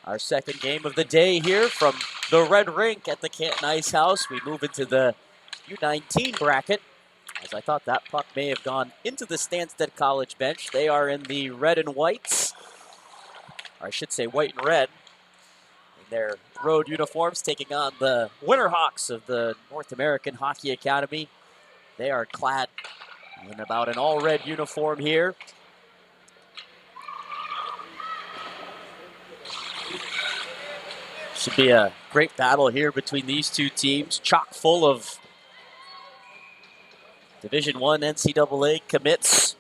Our second game of the day here from the Red Rink at the Canton Ice House. We move into the U19 bracket, as I thought that puck may have gone into the Stanstead College bench. They are in the red and whites, or I should say white and red, in their road uniforms, taking on the Winterhawks of the North American Hockey Academy. They are clad in about an all-red uniform here. Should be a great battle here between these two teams, chock full of Division I NCAA commits.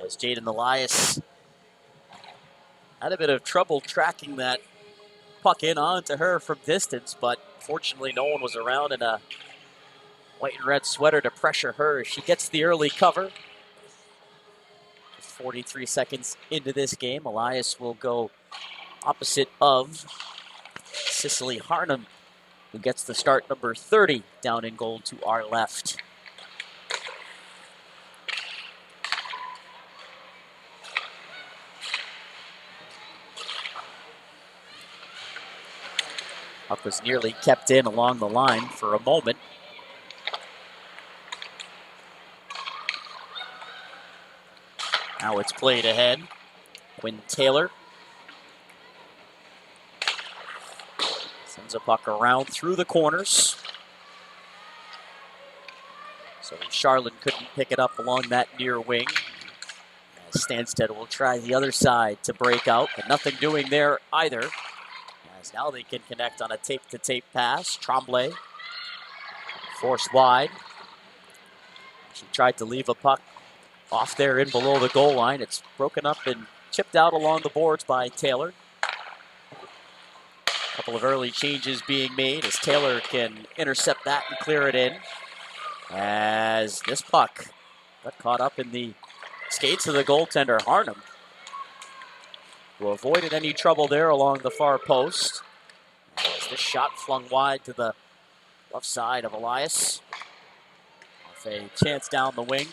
As Jaden Elias had a bit of trouble tracking that puck in onto her from distance, but fortunately no one was around in a white and red sweater to pressure her. She gets the early cover. Just 43 seconds into this game, Elias will go opposite of Cicely Harnum, who gets the start, number 30, down in goal to our left. Puck was nearly kept in along the line for a moment. Now it's played ahead. Quinn Taylor sends a puck around through the corners. So Charlotte couldn't pick it up along that near wing. Stanstead will try the other side to break out, but nothing doing there either. As now they can connect on a tape-to-tape pass. Tremblay forced wide. She tried to leave a puck off there in below the goal line. It's broken up and chipped out along the boards by Taylor. A couple of early changes being made as Taylor can intercept that and clear it in. As this puck got caught up in the skates of the goaltender, Harnum, who avoided any trouble there along the far post. As this shot flung wide to the left side of Elias. With a chance down the wing.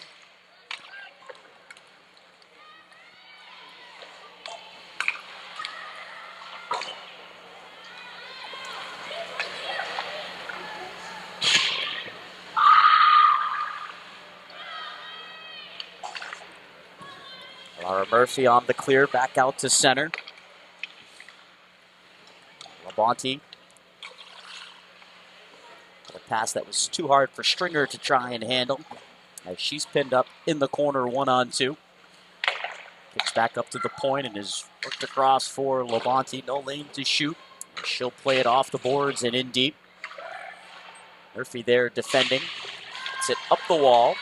Laura Murphy on the clear, back out to center. Labonte. A pass that was too hard for Stringer to try and handle, as she's pinned up in the corner 1-on-2. Kicks back up to the point and is worked across for Labonte. No lane to shoot. She'll play it off the boards and in deep. Murphy there defending. Gets it up the wall.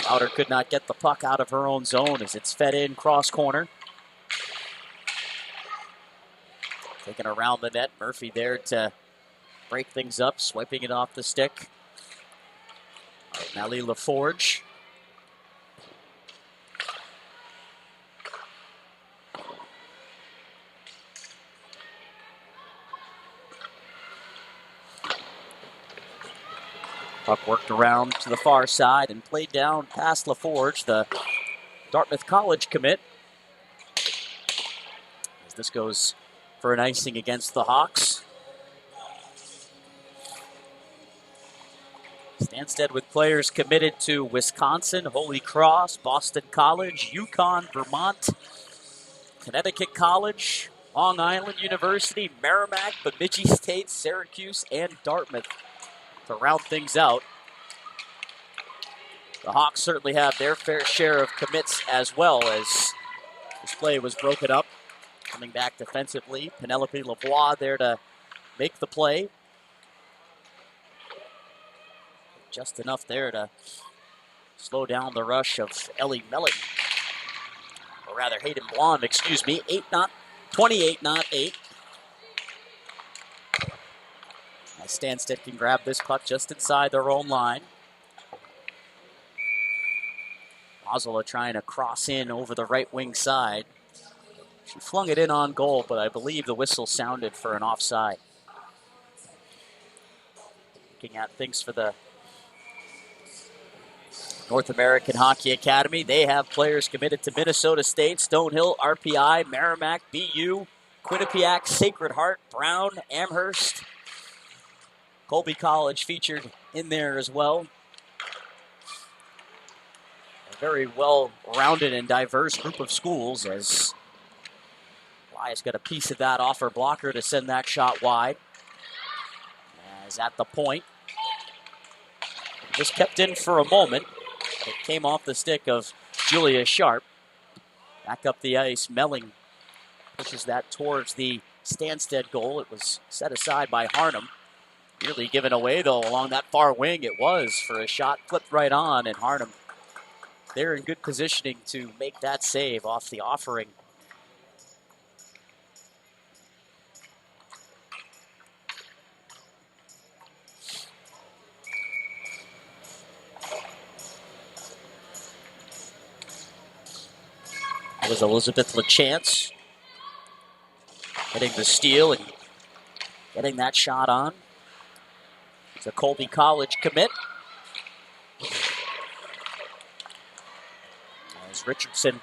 Lauder could not get the puck out of her own zone as it's fed in cross corner. Taking around the net. Murphy there to break things up, swiping it off the stick. Nellie LaForge. Puck worked around to the far side and played down past LaForge, the Dartmouth College commit. As this goes for an icing against the Hawks. Stanstead with players committed to Wisconsin, Holy Cross, Boston College, Yukon, Vermont, Connecticut College, Long Island University, Merrimack, Bemidji State, Syracuse, and Dartmouth. To round things out, the Hawks certainly have their fair share of commits as well, as this play was broken up. Coming back defensively, Penelope Lavoie there to make the play. Just enough there to slow down the rush of Ellie Melling. Or rather, Hayden Blonde, excuse me. 28, not 8. Stanstead can grab this puck just inside their own line. Mazzola trying to cross in over the right wing side. She flung it in on goal, but I believe the whistle sounded for an offside. Looking at things for the North American Hockey Academy. They have players committed to Minnesota State, Stonehill, RPI, Merrimack, BU, Quinnipiac, Sacred Heart, Brown, Amherst. Colby College featured in there as well. A very well-rounded and diverse group of schools, as Elias got a piece of that off her blocker to send that shot wide. As at the point, just kept in for a moment. It came off the stick of Julia Sharp. Back up the ice, Melling pushes that towards the Stanstead goal. It was set aside by Harnum. Nearly given away, though, along that far wing. It was for a shot flipped right on, and Harnum, they're in good positioning to make that save off the offering. It was Elizabeth LaChance getting the steal and getting that shot on. It's a Colby College commit. As Richardson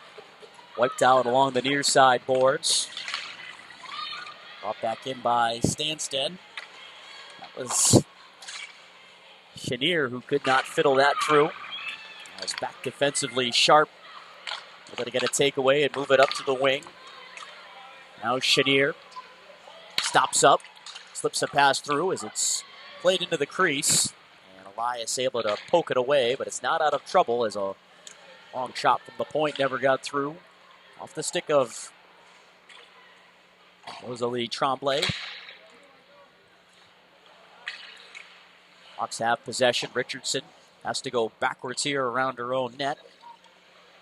wiped out along the near side boards. Brought back in by Stanstead. That was Chenier who could not fiddle that through. As back defensively, Sharp able to get a takeaway and move it up to the wing. Now Chenier stops up, slips a pass through as it's played into the crease. And Elias able to poke it away, but it's not out of trouble as a long shot from the point never got through. Off the stick of Rosalie Tremblay. Hawks have possession. Richardson has to go backwards here around her own net.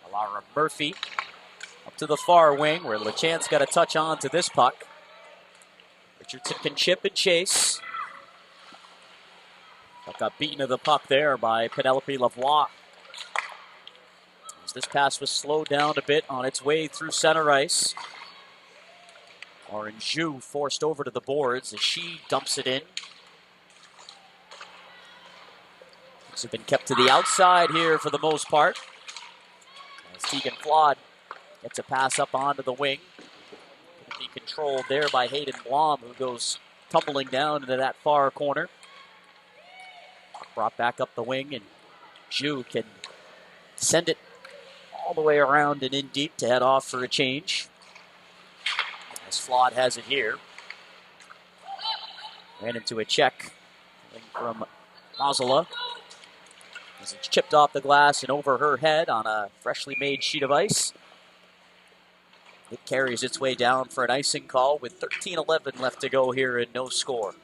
Alara Murphy up to the far wing where LaChance got a touch on to this puck. Richardson can chip and chase. But got beaten to the puck there by Penelope Lavoie. As this pass was slowed down a bit on its way through center ice. Lauren Zhu forced over to the boards as she dumps it in. These have been kept to the outside here for the most part. As Tegan Flood gets a pass up onto the wing. Going to be controlled there by Hayden Blom, who goes tumbling down into that far corner. Brought back up the wing, and Zhu can send it all the way around and in deep to head off for a change. As Flood has it here. Ran into a check from Mazzola. As it's chipped off the glass and over her head on a freshly made sheet of ice. It carries its way down for an icing call with 13:11 left to go here and no score.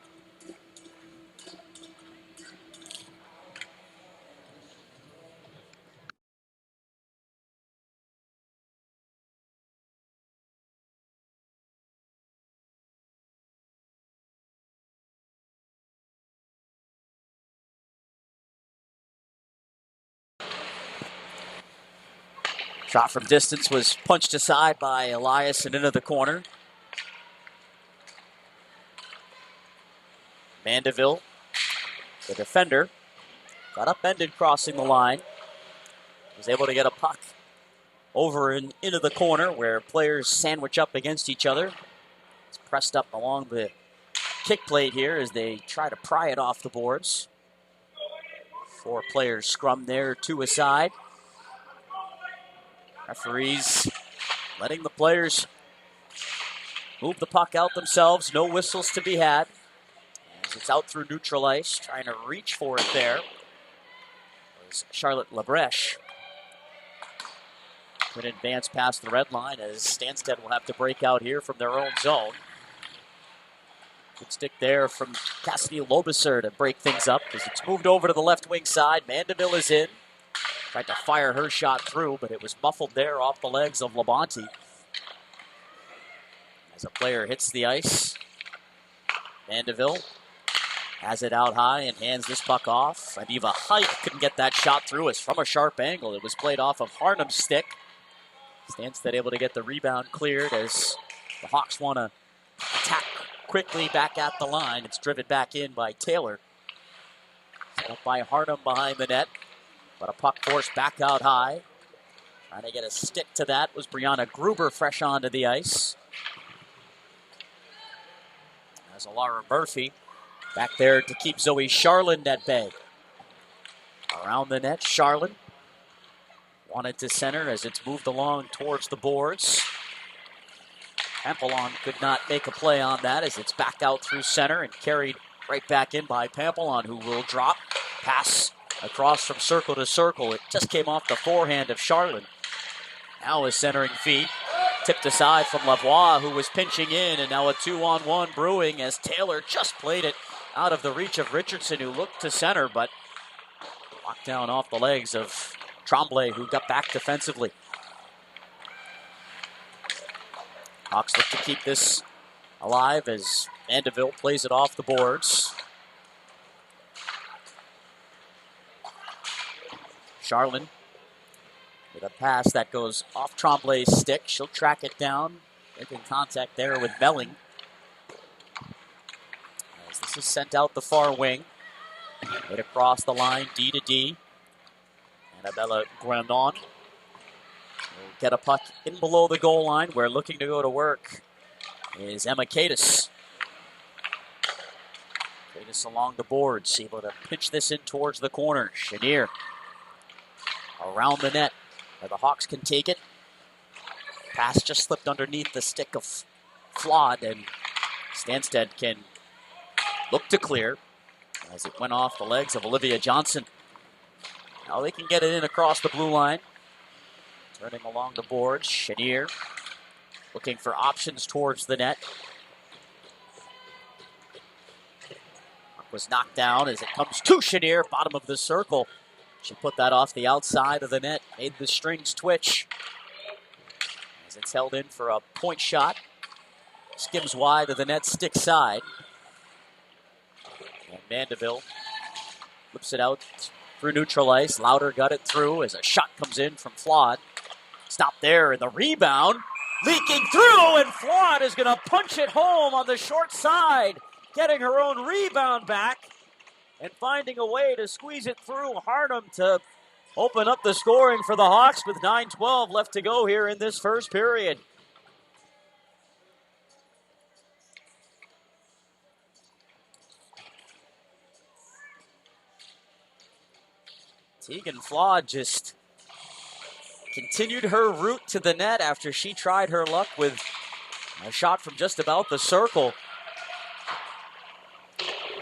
Shot from distance was punched aside by Elias and into the corner. Mandeville, the defender, got upended crossing the line. Was able to get a puck over and into the corner where players sandwich up against each other. It's pressed up along the kick plate here as they try to pry it off the boards. 4 players scrum there, 2 aside. Referees letting the players move the puck out themselves. No whistles to be had. As it's out through neutral ice, trying to reach for it there was Charlotte Labreche. Couldn't advance past the red line as Stanstead will have to break out here from their own zone. Good stick there from Cassidy Lobiser to break things up as it's moved over to the left wing side. Mandeville is in. Tried to fire her shot through, but it was muffled there off the legs of Labonte. As a player hits the ice, Mandeville has it out high and hands this puck off. And Eva Hike couldn't get that shot through as from a sharp angle. It was played off of Harnum's stick. Stanstead able to get the rebound cleared as the Hawks want to attack quickly back at the line. It's driven back in by Taylor. Set up by Harnum behind the net. But a puck forced back out high. Trying to get a stick to that was Brianna Gruber fresh onto the ice. As Alara Murphy back there to keep Zoe Charlin at bay. Around the net, Charlin wanted to center as it's moved along towards the boards. Pampelon could not make a play on that as it's back out through center and carried right back in by Pampelon, who will drop. Pass across from circle to circle. It just came off the forehand of Charlin. Now a centering feed. Tipped aside from Lavoie, who was pinching in, and now a 2-on-1 brewing as Taylor just played it out of the reach of Richardson, who looked to center, but knocked down off the legs of Tremblay, who got back defensively. Hawks look to keep this alive as Mandeville plays it off the boards. Charlin with a pass that goes off Tremblay's stick. She'll track it down, making contact there with Melling. As this is sent out the far wing. Right across the line, D to D. Annabella Grandon will get a puck in below the goal line. Where looking to go to work is Emma Cadis. Cadis along the boards, able to pitch this in towards the corner. Chenier around the net, where the Hawks can take it. Pass just slipped underneath the stick of Flawed, and Stanstead can look to clear as it went off the legs of Olivia Johnson. Now they can get it in across the blue line. Turning along the board, Chenier looking for options towards the net. Was knocked down as it comes to Chenier, bottom of the circle. She put that off the outside of the net, made the strings twitch. As it's held in for a point shot. Skims wide of the net, stick side. And Mandeville flips it out through neutral ice. Louder got it through as a shot comes in from Flawed. Stop there, and the rebound leaking through, and Flawed is going to punch it home on the short side, getting her own rebound back and finding a way to squeeze it through Harnham to open up the scoring for the Hawks with 9:12 left to go here in this first period. Tegan Flawed just continued her route to the net after she tried her luck with a shot from just about the circle.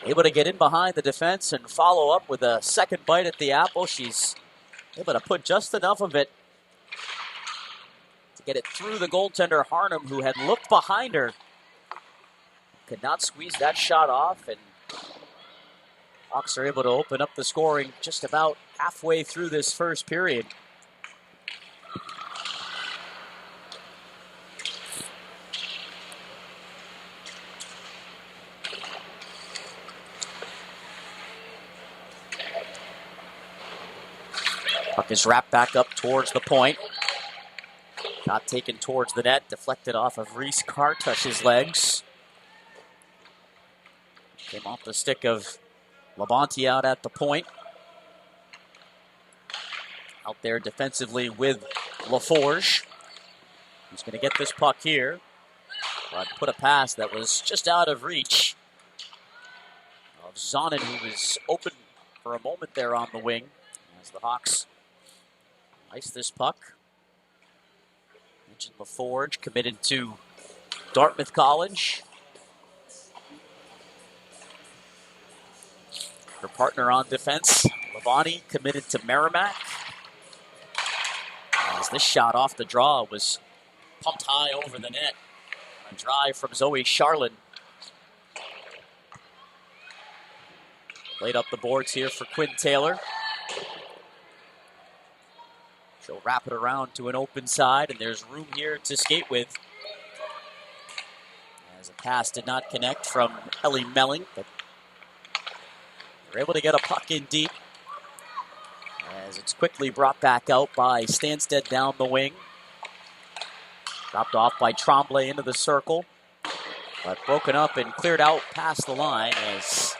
Able to get in behind the defense and follow up with a second bite at the apple. She's able to put just enough of it to get it through the goaltender Harnham, who had looked behind her. Could not squeeze that shot off, and Hawks are able to open up the scoring just about halfway through this first period. Puck is wrapped back up towards the point. Not taken towards the net, deflected off of Reese Kartush's legs. Came off the stick of Labonte out at the point. Out there defensively with LaForge. Who's going to get this puck here. But put a pass that was just out of reach of Zonin, who was open for a moment there on the wing. As the Hawks ice this puck. Mentioned LaForge, committed to Dartmouth College. Her partner on defense, Lavani, committed to Merrimack. As this shot off the draw was pumped high over the net. A drive from Zoe Charlin. Played up the boards here for Quinn Taylor. She'll wrap it around to an open side, and there's room here to skate with. As a pass did not connect from Ellie Melling, but they're able to get a puck in deep. As it's quickly brought back out by Stanstead down the wing. Dropped off by Tremblay into the circle, but broken up and cleared out past the line as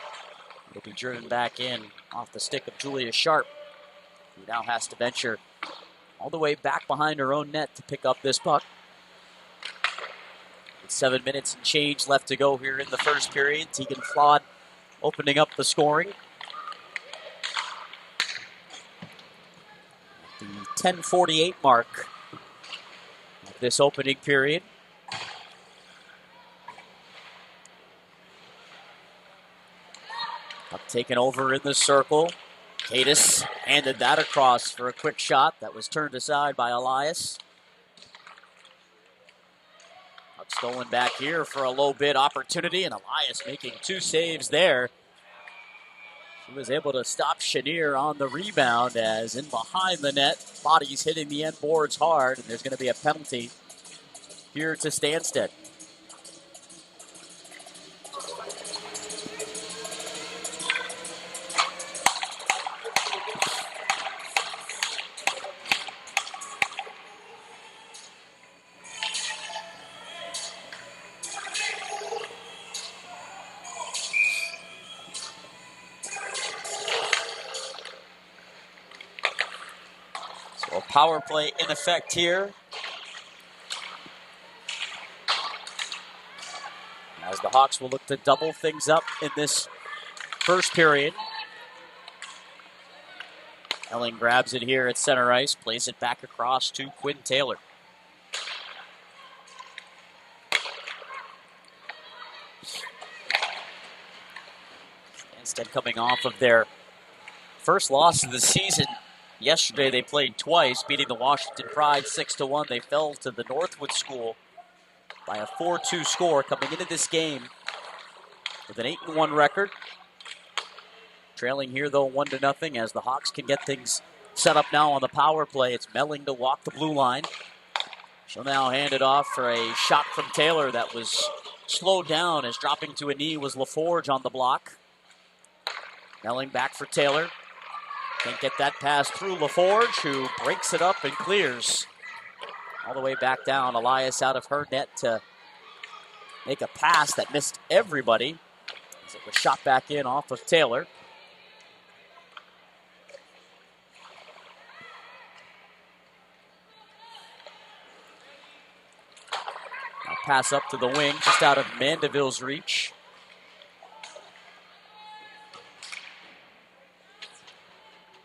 it'll be driven back in off the stick of Julia Sharp. who now has to venture all the way back behind her own net to pick up this puck. With 7 minutes and change left to go here in the first period. Tegan Flood opening up the scoring. At the 10:48 mark of this opening period. Puck taken over in the circle. Cadis handed that across for a quick shot that was turned aside by Elias. Puck stolen back here for a low bid opportunity, and Elias making 2 saves there. She was able to stop Chenier on the rebound as in behind the net, bodies hitting the end boards hard, and there's going to be a penalty here to Stanstead. So a power play in effect here, as the Hawks will look to double things up in this first period. Elling grabs it here at center ice, plays it back across to Quinn Taylor. Instead, coming off of their first loss of the season. Yesterday they played twice, beating the Washington Pride 6-1. They fell to the Northwood School by a 4-2 score, coming into this game with an 8-1 record. Trailing here, though, 1-0, as the Hawks can get things set up now on the power play. It's Melling to walk the blue line. She'll now hand it off for a shot from Taylor that was slowed down, as dropping to a knee was LaForge on the block. Melling back for Taylor. Can't get that pass through LaForge, who breaks it up and clears. All the way back down. Elias out of her net to make a pass that missed everybody, as it was shot back in off of Taylor. Now pass up to the wing, just out of Mandeville's reach.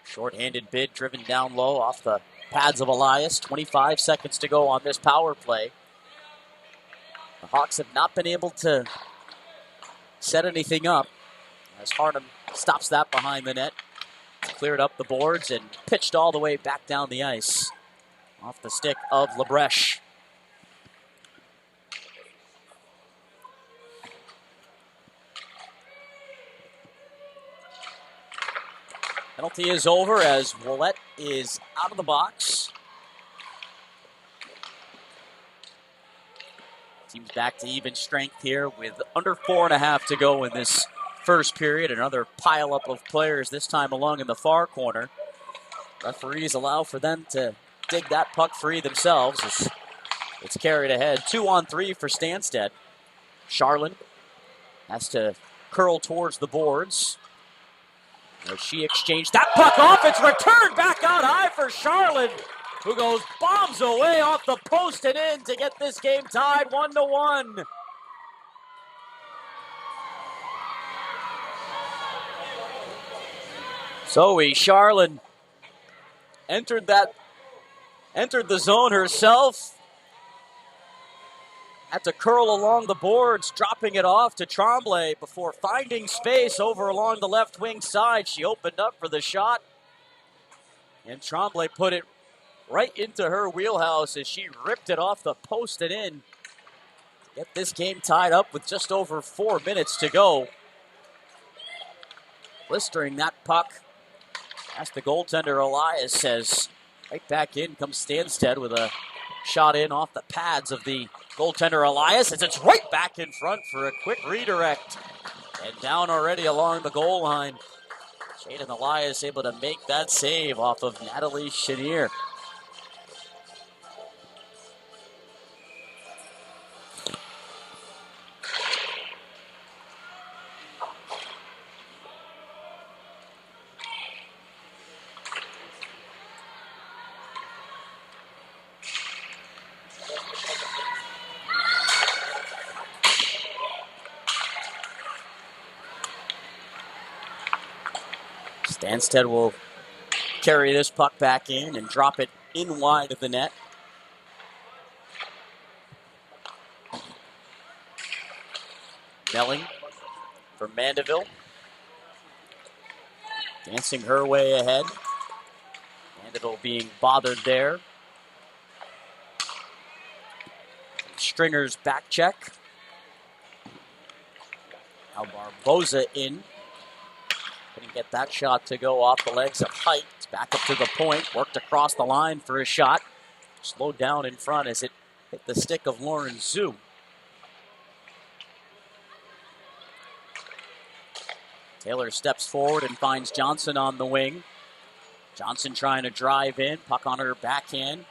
Short-handed bid driven down low off the pads of Elias. 25 seconds to go on this power play. The Hawks have not been able to set anything up, as Harnham stops that behind the net. Cleared up the boards and pitched all the way back down the ice off the stick of Lebreche. Penalty is over as Willette is out of the box. Team's back to even strength here with under 4.5 to go in this first period. Another pileup of players, this time along in the far corner. Referees allow for them to dig that puck free themselves as it's carried ahead. 2-on-3 for Stanstead. Charlin has to curl towards the boards. As she exchanged that puck off, it's returned back out high for Charlotte, who goes bombs away off the post and in to get this game tied 1-1. Zoe Charlin entered the zone herself. Had to curl along the boards, dropping it off to Tremblay before finding space over along the left wing side. She opened up for the shot, and Tremblay put it right into her wheelhouse as she ripped it off the post and in. Get this game tied up with just over 4 minutes to go. Blistering that puck. As the goaltender Elias says, right back in comes Stanstead with a shot in off the pads of the goaltender Elias, as it's right back in front for a quick redirect. And down already along the goal line. Jaden Elias able to make that save off of Natalie Chenier. Stanstead will carry this puck back in and drop it in wide of the net. Melling for Mandeville. Dancing her way ahead. Mandeville being bothered there. Stringer's back check. Now Barboza in. Couldn't get that shot to go off the legs of Height. It's back up to the point. Worked across the line for a shot. Slowed down in front as it hit the stick of Lauren Zhu. Taylor steps forward and finds Johnson on the wing. Johnson trying to drive in. Puck on her backhand.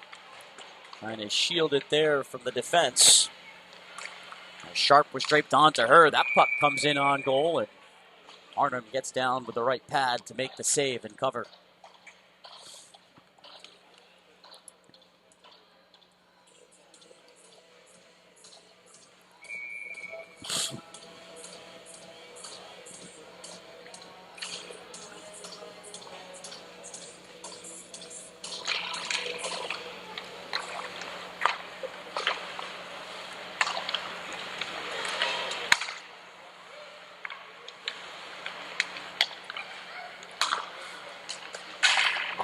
Trying to shield it there from the defense. Sharp was draped onto her. That puck comes in on goal, and Arnhem gets down with the right pad to make the save and cover.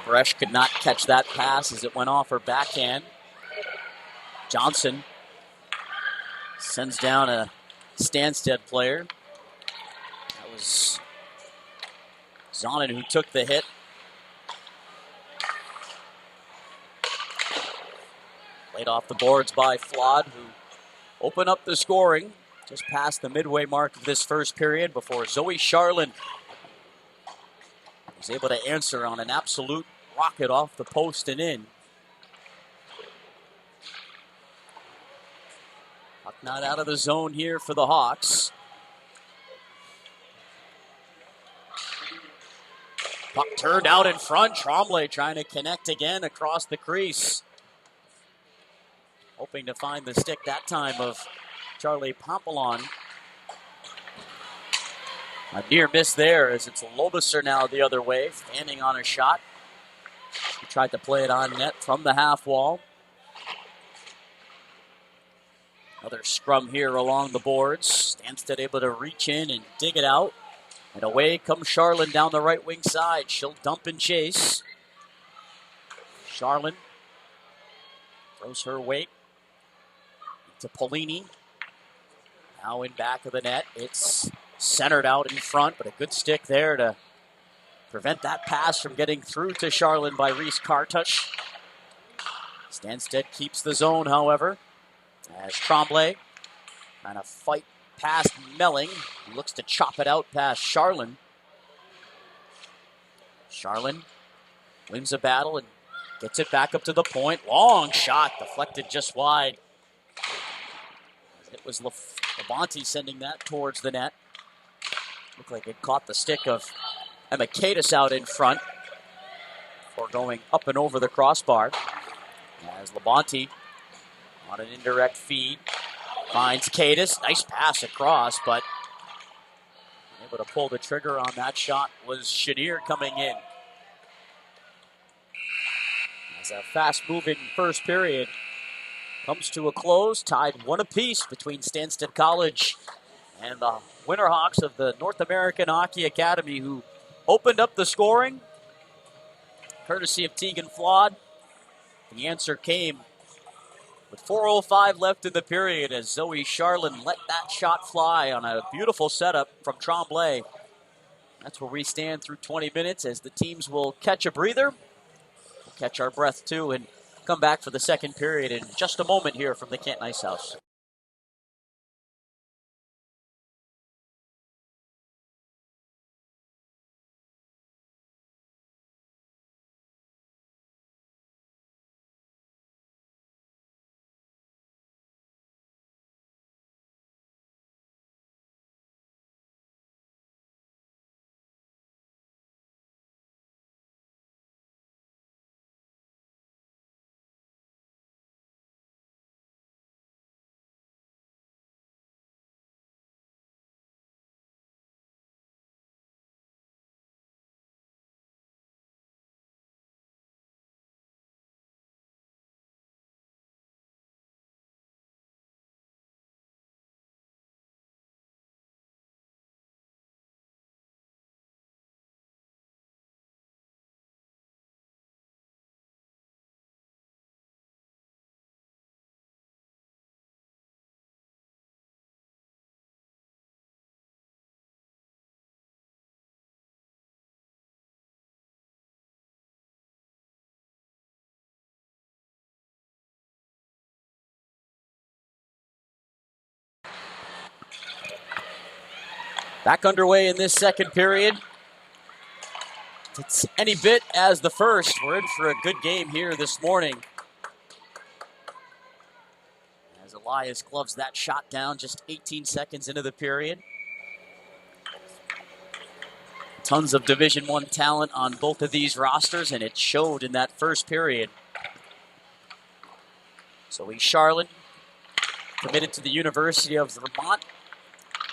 Bresh could not catch that pass as it went off her backhand. Johnson sends down a Stanstead player. That was Zonin who took the hit. Played off the boards by Flood, who opened up the scoring just past the midway mark of this first period before Zoe Charlin was able to answer on an absolute rocket off the post and in. Puck not out of the zone here for the Hawks. Puck turned out in front. Tremblay trying to connect again across the crease. Hoping to find the stick that time of Charlie Pampelon. A near miss there as it's Lobuser now the other way, standing on a shot. He tried to play it on net from the half wall. Another scrum here along the boards. Stanstead able to reach in and dig it out. And away comes Charlin down the right wing side. She'll dump and chase. Charlin throws her weight to Polini. Now in back of the net. It's centered out in front, but a good stick there to prevent that pass from getting through to Charlin by Reese Kartush. Stanstead keeps the zone, however, as Tremblay trying to fight past Melling. He looks to chop it out past Charlin. Charlin wins a battle and gets it back up to the point. Long shot, deflected just wide. It was Labonte sending that towards the net. Looked like it caught the stick of Emma Kadis out in front before going up and over the crossbar. As Labonte on an indirect feed finds Kadis. Nice pass across, but able to pull the trigger on that shot was Chenier coming in. As a fast-moving first period comes to a close, tied one apiece between Stanstead College and the Winterhawks of the North American Hockey Academy, who opened up the scoring, courtesy of Tegan Flood. The answer came with 4:05 left in the period as Zoe Charlin let that shot fly on a beautiful setup from Tremblay. That's where we stand through 20 minutes as the teams will catch a breather. We'll catch our breath too and come back for the second period in just a moment here from the Canton Ice House. Back underway in this second period. It's any bit as the first. We're in for a good game here this morning. As Elias gloves that shot down just 18 seconds into the period. Tons of Division I talent on both of these rosters, and it showed in that first period. So Charlotte, committed to the University of Vermont,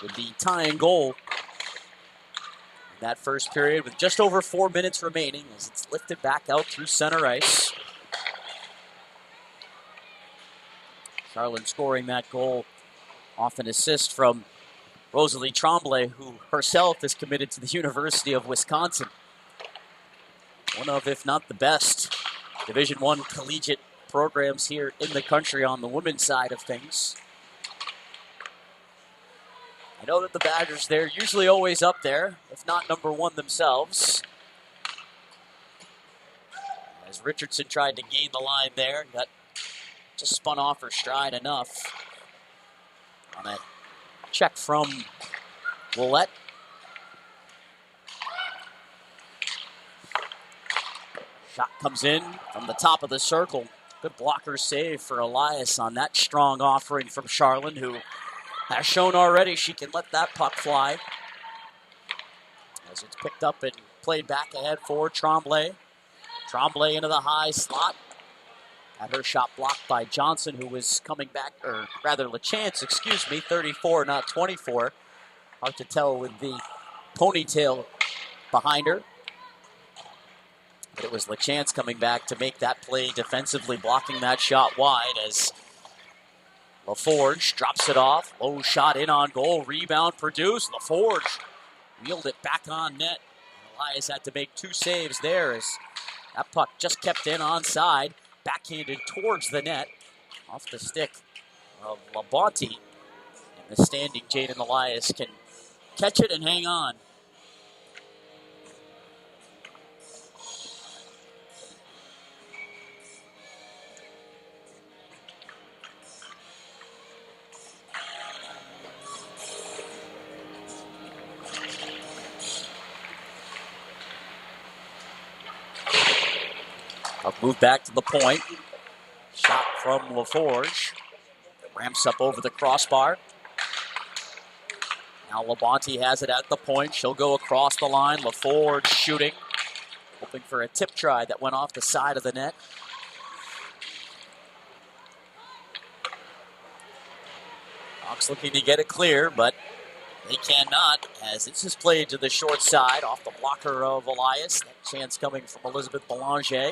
with the tying goal in that first period with just over 4 minutes remaining as it's lifted back out through center ice. Charlotte scoring that goal off an assist from Rosalie Tremblay, who herself is committed to the University of Wisconsin. One of, if not the best, Division I collegiate programs here in the country on the women's side of things. I know that the Badgers, they're usually always up there, if not number one themselves. As Richardson tried to gain the line there, got just spun off her stride enough on a check from Willette. Shot comes in from the top of the circle. Good blocker save for Elias on that strong offering from Charlene, who has shown already she can let that puck fly. As it's picked up and played back ahead for Tremblay. Tremblay into the high slot. Had her shot blocked by Johnson, who was coming back, or rather LaChance, 34, not 24. Hard to tell with the ponytail behind her. But it was LaChance coming back to make that play defensively, blocking that shot wide as LaForge drops it off. Low shot in on goal. Rebound produced. LaForge wheeled it back on net. Elias had to make two saves there as that puck just kept in onside. Backhanded towards the net. Off the stick of Labonte. And the standing Jaden Elias can catch it and hang on. I'll move back to the point. Shot from LaForge. Ramps up over the crossbar. Now Labonte has it at the point. She'll go across the line. LaForge shooting. Hoping for a tip try that went off the side of the net. Hawks looking to get it clear, but they cannot, as it's just played to the short side off the blocker of Elias. That chance coming from Elizabeth Belanger.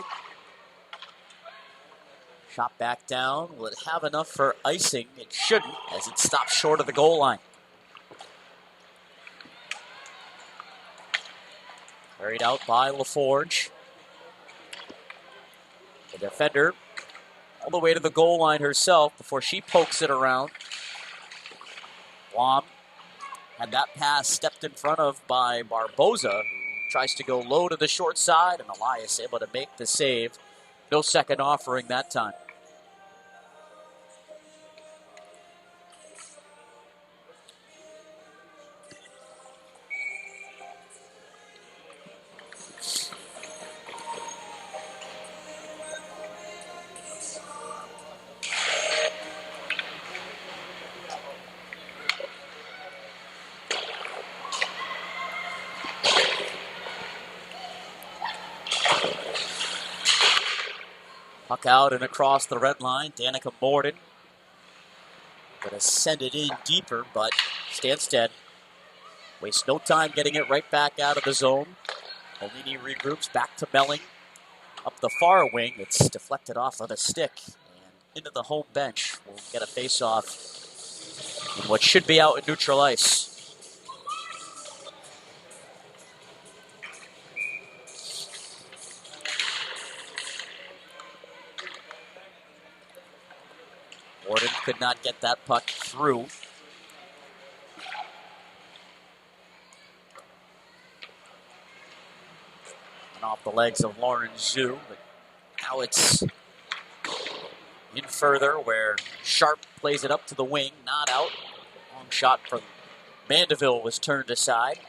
Shot back down. Will it have enough for icing? It shouldn't, as it stops short of the goal line. Carried out by LaForge. The defender all the way to the goal line herself before she pokes it around. Blom had that pass stepped in front of by Barboza, who tries to go low to the short side, and Elias able to make the save. No second offering that time. Puck out and across the red line. Danica Morden going to send it in deeper, but Stanstead wastes no time getting it right back out of the zone. Molini regroups back to Melling. Up the far wing, it's deflected off of a stick and into the home bench. We'll get a face-off in what should be out in neutral ice. Morden could not get that puck through. And off the legs of Lauren Zhu, but now it's in further where Sharp plays it up to the wing, not out. Long shot from Mandeville was turned aside.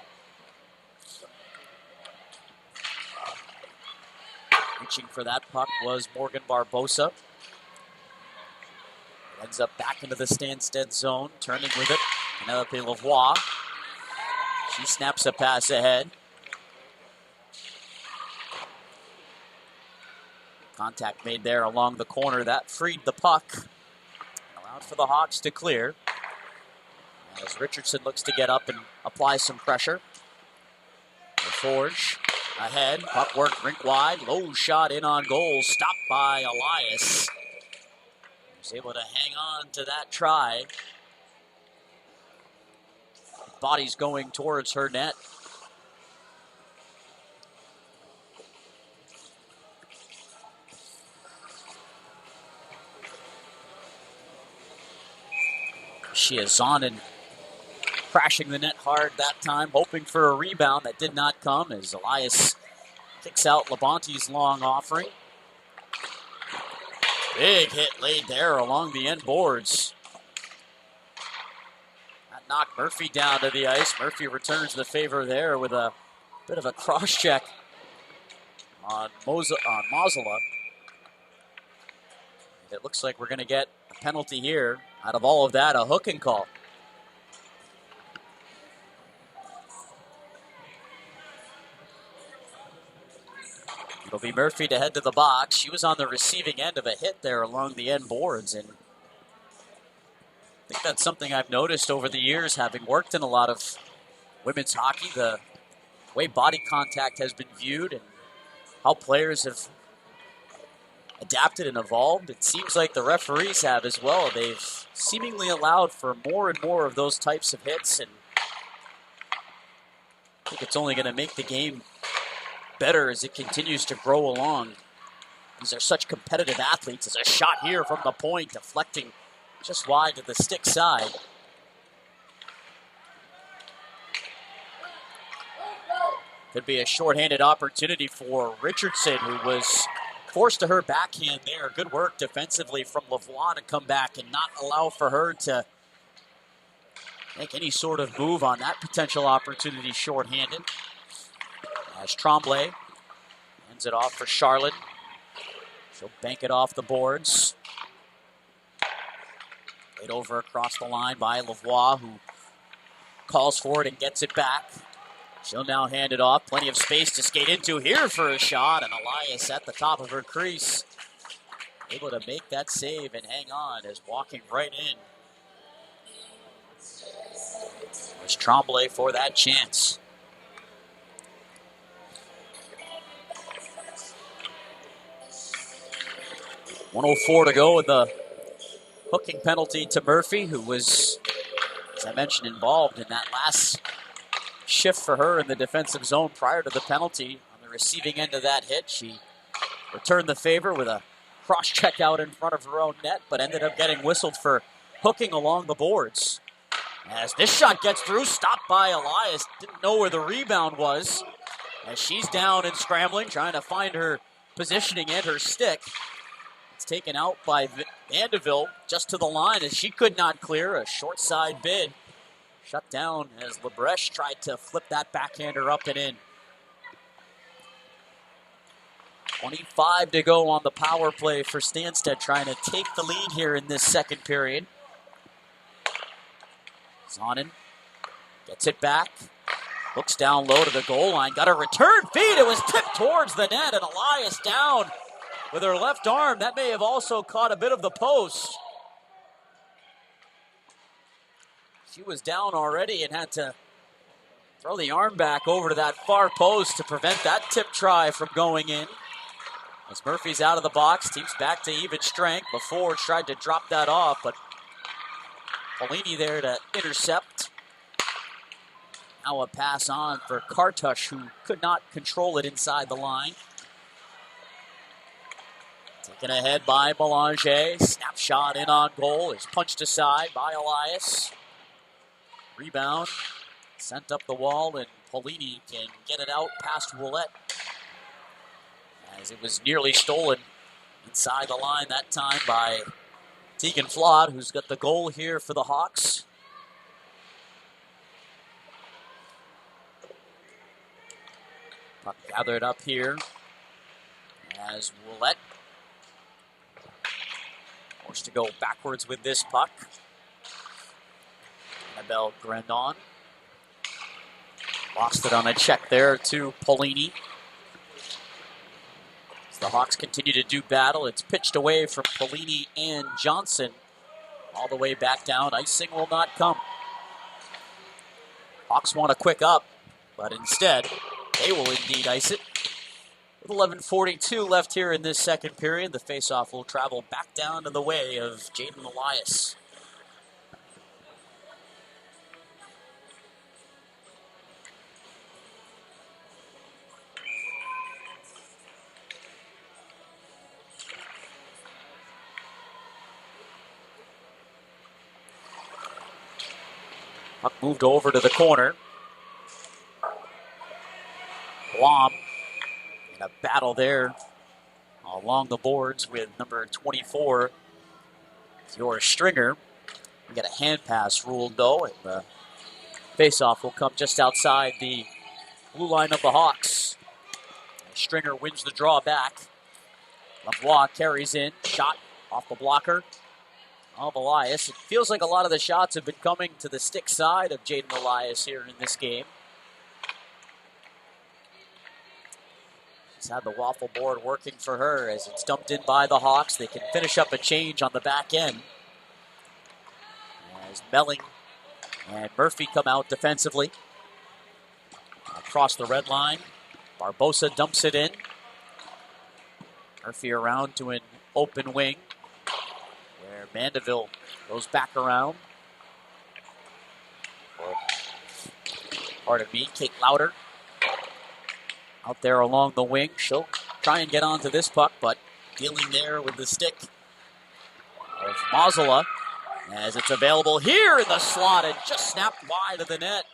Reaching for that puck was Morgan Barbosa. Ends up back into the Stanstead zone, turning with it. Penelope Lavoie. She snaps a pass ahead. Contact made there along the corner. That freed the puck. Allowed for the Hawks to clear. As Richardson looks to get up and apply some pressure. Forge ahead. Puck work rink wide. Low shot in on goal. Stopped by Elias. Was able to hang on to that try. Body's going towards her net. She is on and crashing the net hard that time, hoping for a rebound that did not come as Elias kicks out Labonte's long offering. Big hit laid there along the end boards. That knocked Murphy down to the ice. Murphy returns the favor there with a bit of a cross check on Mazzola. It looks like we're going to get a penalty here. Out of all of that, a hooking call. It'll be Murphy to head to the box. She was on the receiving end of a hit there along the end boards, and I think that's something I've noticed over the years, having worked in a lot of women's hockey, the way body contact has been viewed and how players have adapted and evolved. It seems like the referees have as well. They've seemingly allowed for more and more of those types of hits, and I think it's only going to make the game better as it continues to grow along. These are such competitive athletes. As a shot here from the point, deflecting just wide to the stick side. Could be a shorthanded opportunity for Richardson, who was forced to her backhand there. Good work defensively from Lavoie to come back and not allow for her to make any sort of move on that potential opportunity shorthanded. As Tremblay ends it off for Charlotte. She'll bank it off the boards. Played over across the line by Lavoie, who calls for it and gets it back. She'll now hand it off. Plenty of space to skate into here for a shot, and Elias at the top of her crease. Able to make that save and hang on as walking right in was Tremblay for that chance. .104 to go with the hooking penalty to Murphy, who was, as I mentioned, involved in that last shift for her in the defensive zone prior to the penalty. On the receiving end of that hit, she returned the favor with a cross check out in front of her own net, but ended up getting whistled for hooking along the boards. As this shot gets through, stopped by Elias. Didn't know where the rebound was. As she's down and scrambling, trying to find her positioning and her stick. It's taken out by Mandeville just to the line as she could not clear. A short side bid. Shut down as Lebrecht tried to flip that backhander up and in. 25 to go on the power play for Stanstead, trying to take the lead here in this second period. Zonin gets it back. Looks down low to the goal line. Got a return feed. It was tipped towards the net, and Elias down with her left arm. That may have also caught a bit of the post. She was down already and had to throw the arm back over to that far post to prevent that tip try from going in. As Murphy's out of the box, team's back to even strength. Before tried to drop that off, but Polini there to intercept. Now a pass on for Kartush, who could not control it inside the line. Taken ahead by Belanger. Snapshot in on goal is punched aside by Elias. Rebound sent up the wall, and Polini can get it out past Ouellette, as it was nearly stolen inside the line that time by Tegan Flood, who's got the goal here for the Hawks. Puck gathered up here as Willett forced to go backwards with this puck. Annabelle Grandon lost it on a check there to Polini. As the Hawks continue to do battle, it's pitched away from Polini and Johnson all the way back down. Icing will not come. Hawks want a quick up, but instead, they will indeed ice it. With 11:42 left here in this second period, the faceoff will travel back down to the way of Jaden Elias. Puck moved over to the corner. Blom in a battle there along the boards with number 24, Dior Stringer. We got a hand pass ruled though, and the faceoff will come just outside the blue line of the Hawks. Stringer wins the draw back. Lavoie carries in, shot off the blocker of Elias. It feels like a lot of the shots have been coming to the stick side of Jaden Elias here in this game. She's had the waffle board working for her as it's dumped in by the Hawks. They can finish up a change on the back end. As Melling and Murphy come out defensively. Across the red line, Barbosa dumps it in. Murphy around to an open wing, where Mandeville goes back around. Pardon me, Kate Lauder out there along the wing. She'll try and get onto this puck, but dealing there with the stick of Mazzola as it's available here in the slot and just snapped wide of the net.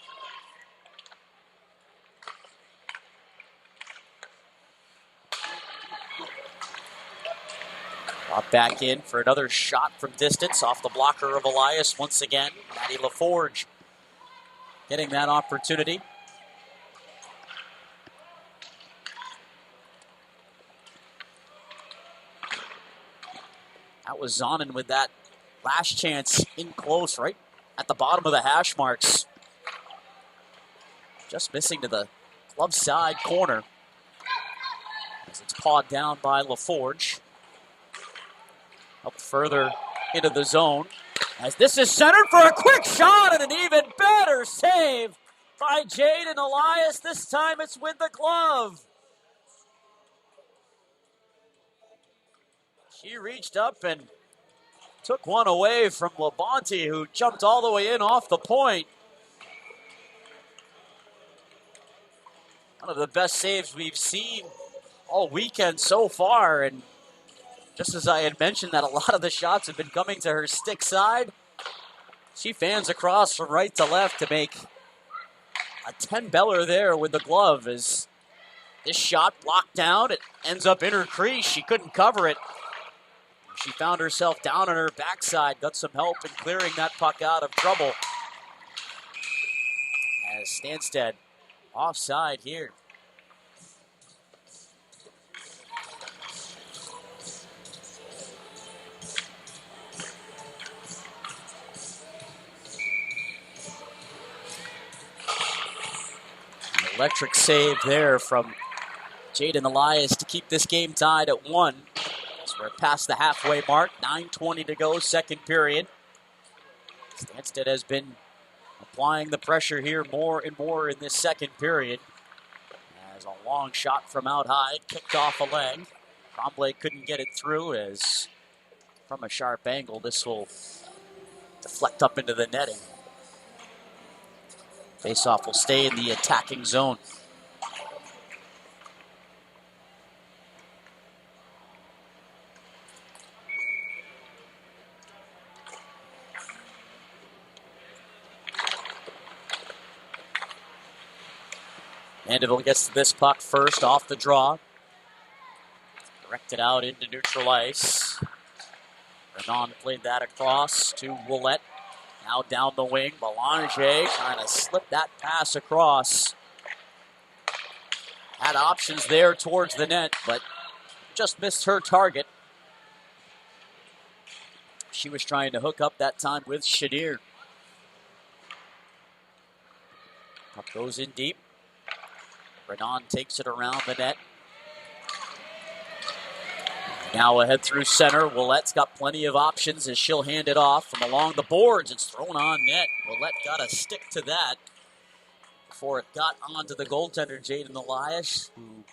Brought back in for another shot from distance off the blocker of Elias once again. Maddie LaForge getting that opportunity. That was Zonin with that last chance in close, right at the bottom of the hash marks. Just missing to the glove side corner as it's pawed down by LaForge. Up further into the zone as this is centered for a quick shot and an even better save by Jaden Elias. This time it's with the glove. She reached up and took one away from Labonte, who jumped all the way in off the point. One of the best saves we've seen all weekend so far, and just as I had mentioned that a lot of the shots have been coming to her stick side, she fans across from right to left to make a 10-beller there with the glove. As this shot blocked down, it ends up in her crease. She couldn't cover it. She found herself down on her backside, got some help in clearing that puck out of trouble. As Stanstead offside here. An electric save there from Jaden Elias to keep this game tied at 1. We're past the halfway mark, 9:20 to go, second period. Stanstead has been applying the pressure here more and more in this second period. As a long shot from out high, kicked off a leg. Tremblay couldn't get it through as from a sharp angle, this will deflect up into the netting. Faceoff will stay in the attacking zone. Mandeville gets to this puck first off the draw. Directed out into neutral ice. Renan played that across to Willett. Now down the wing. Belanger trying to slip that pass across. had options there towards the net, but just missed her target. She was trying to hook up that time with Shadir. Puck goes in deep. Renan takes it around the net. Now ahead through center. Willette's got plenty of options as she'll hand it off from along the boards. It's thrown on net. Willette got a stick to that before it got onto the goaltender, Jaden Elias, who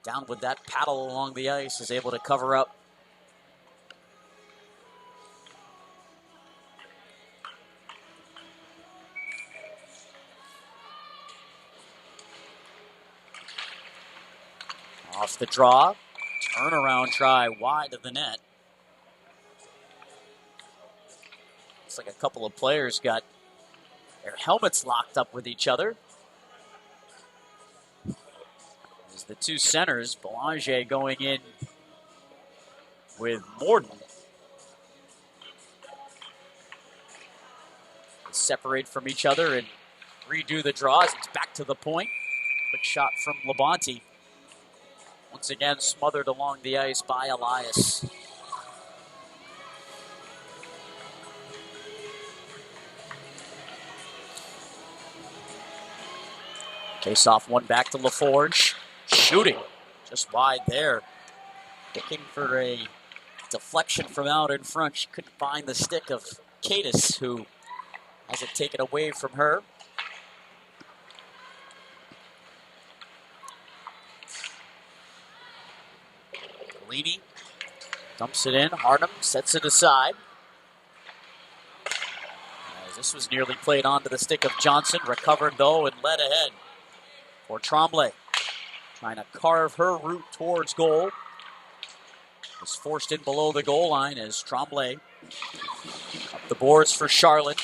down with that paddle along the ice is able to cover up. Off the draw. Turnaround try wide of the net. Looks like a couple of players got their helmets locked up with each other. As the two centers, Belanger going in with Morden. They separate from each other and redo the draws. It's back to the point. Quick shot from Labonte. Once again, smothered along the ice by Elias. Face off one back to LaForge. Shooting just wide there. Looking for a deflection from out in front. She couldn't find the stick of Cadis, who has it taken away from her. Leedy dumps it in. Harnum sets it aside. As this was nearly played onto the stick of Johnson. Recovered though and led ahead for Tremblay. Trying to carve her route towards goal. Was forced in below the goal line as Tremblay up the boards for Charlotte.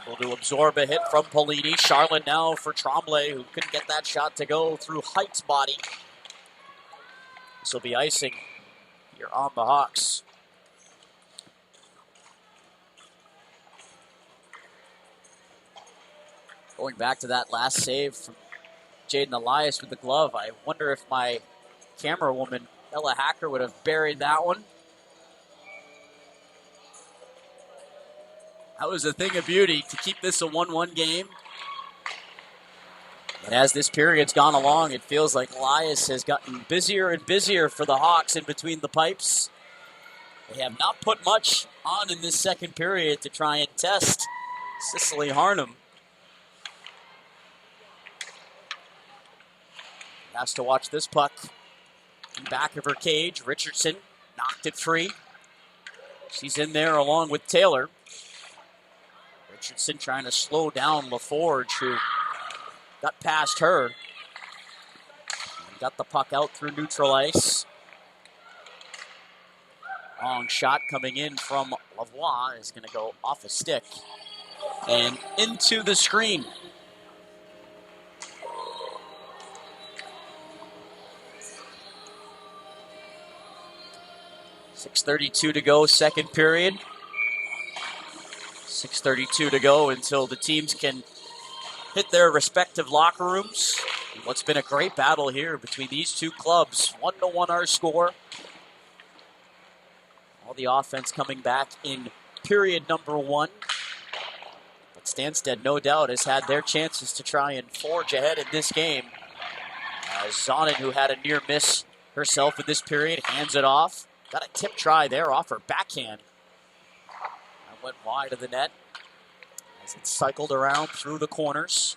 Able to absorb a hit from Polini. Charlotte now for Tremblay, who couldn't get that shot to go through Height's body. This will be icing here on the Hawks. Going back to that last save from Jaden Elias with the glove, I wonder if my camera woman, Ella Hacker, would have buried that one. That was a thing of beauty to keep this a 1-1 game. And as this period's gone along, it feels like Elias has gotten busier and busier for the Hawks in between the pipes. They have not put much on in this second period to try and test Cicely Harnum. Has to watch this puck in back of her cage. Richardson knocked it free. She's in there along with Taylor. Richardson trying to slow down LaForge, who got past her. Got the puck out through neutral ice. Long shot coming in from Lavoie is going to go off a stick and into the screen. .6:32 to go, second period. 6:32 to go until the teams can hit their respective locker rooms. What's been a great battle here between these two clubs. 1-1 our score. All the offense coming back in period number one. But Stanstead, no doubt, has had their chances to try and forge ahead in this game. Zonin, who had a near miss herself in this period, hands it off. Got a tip try there off her backhand. That went wide of the net as it cycled around through the corners.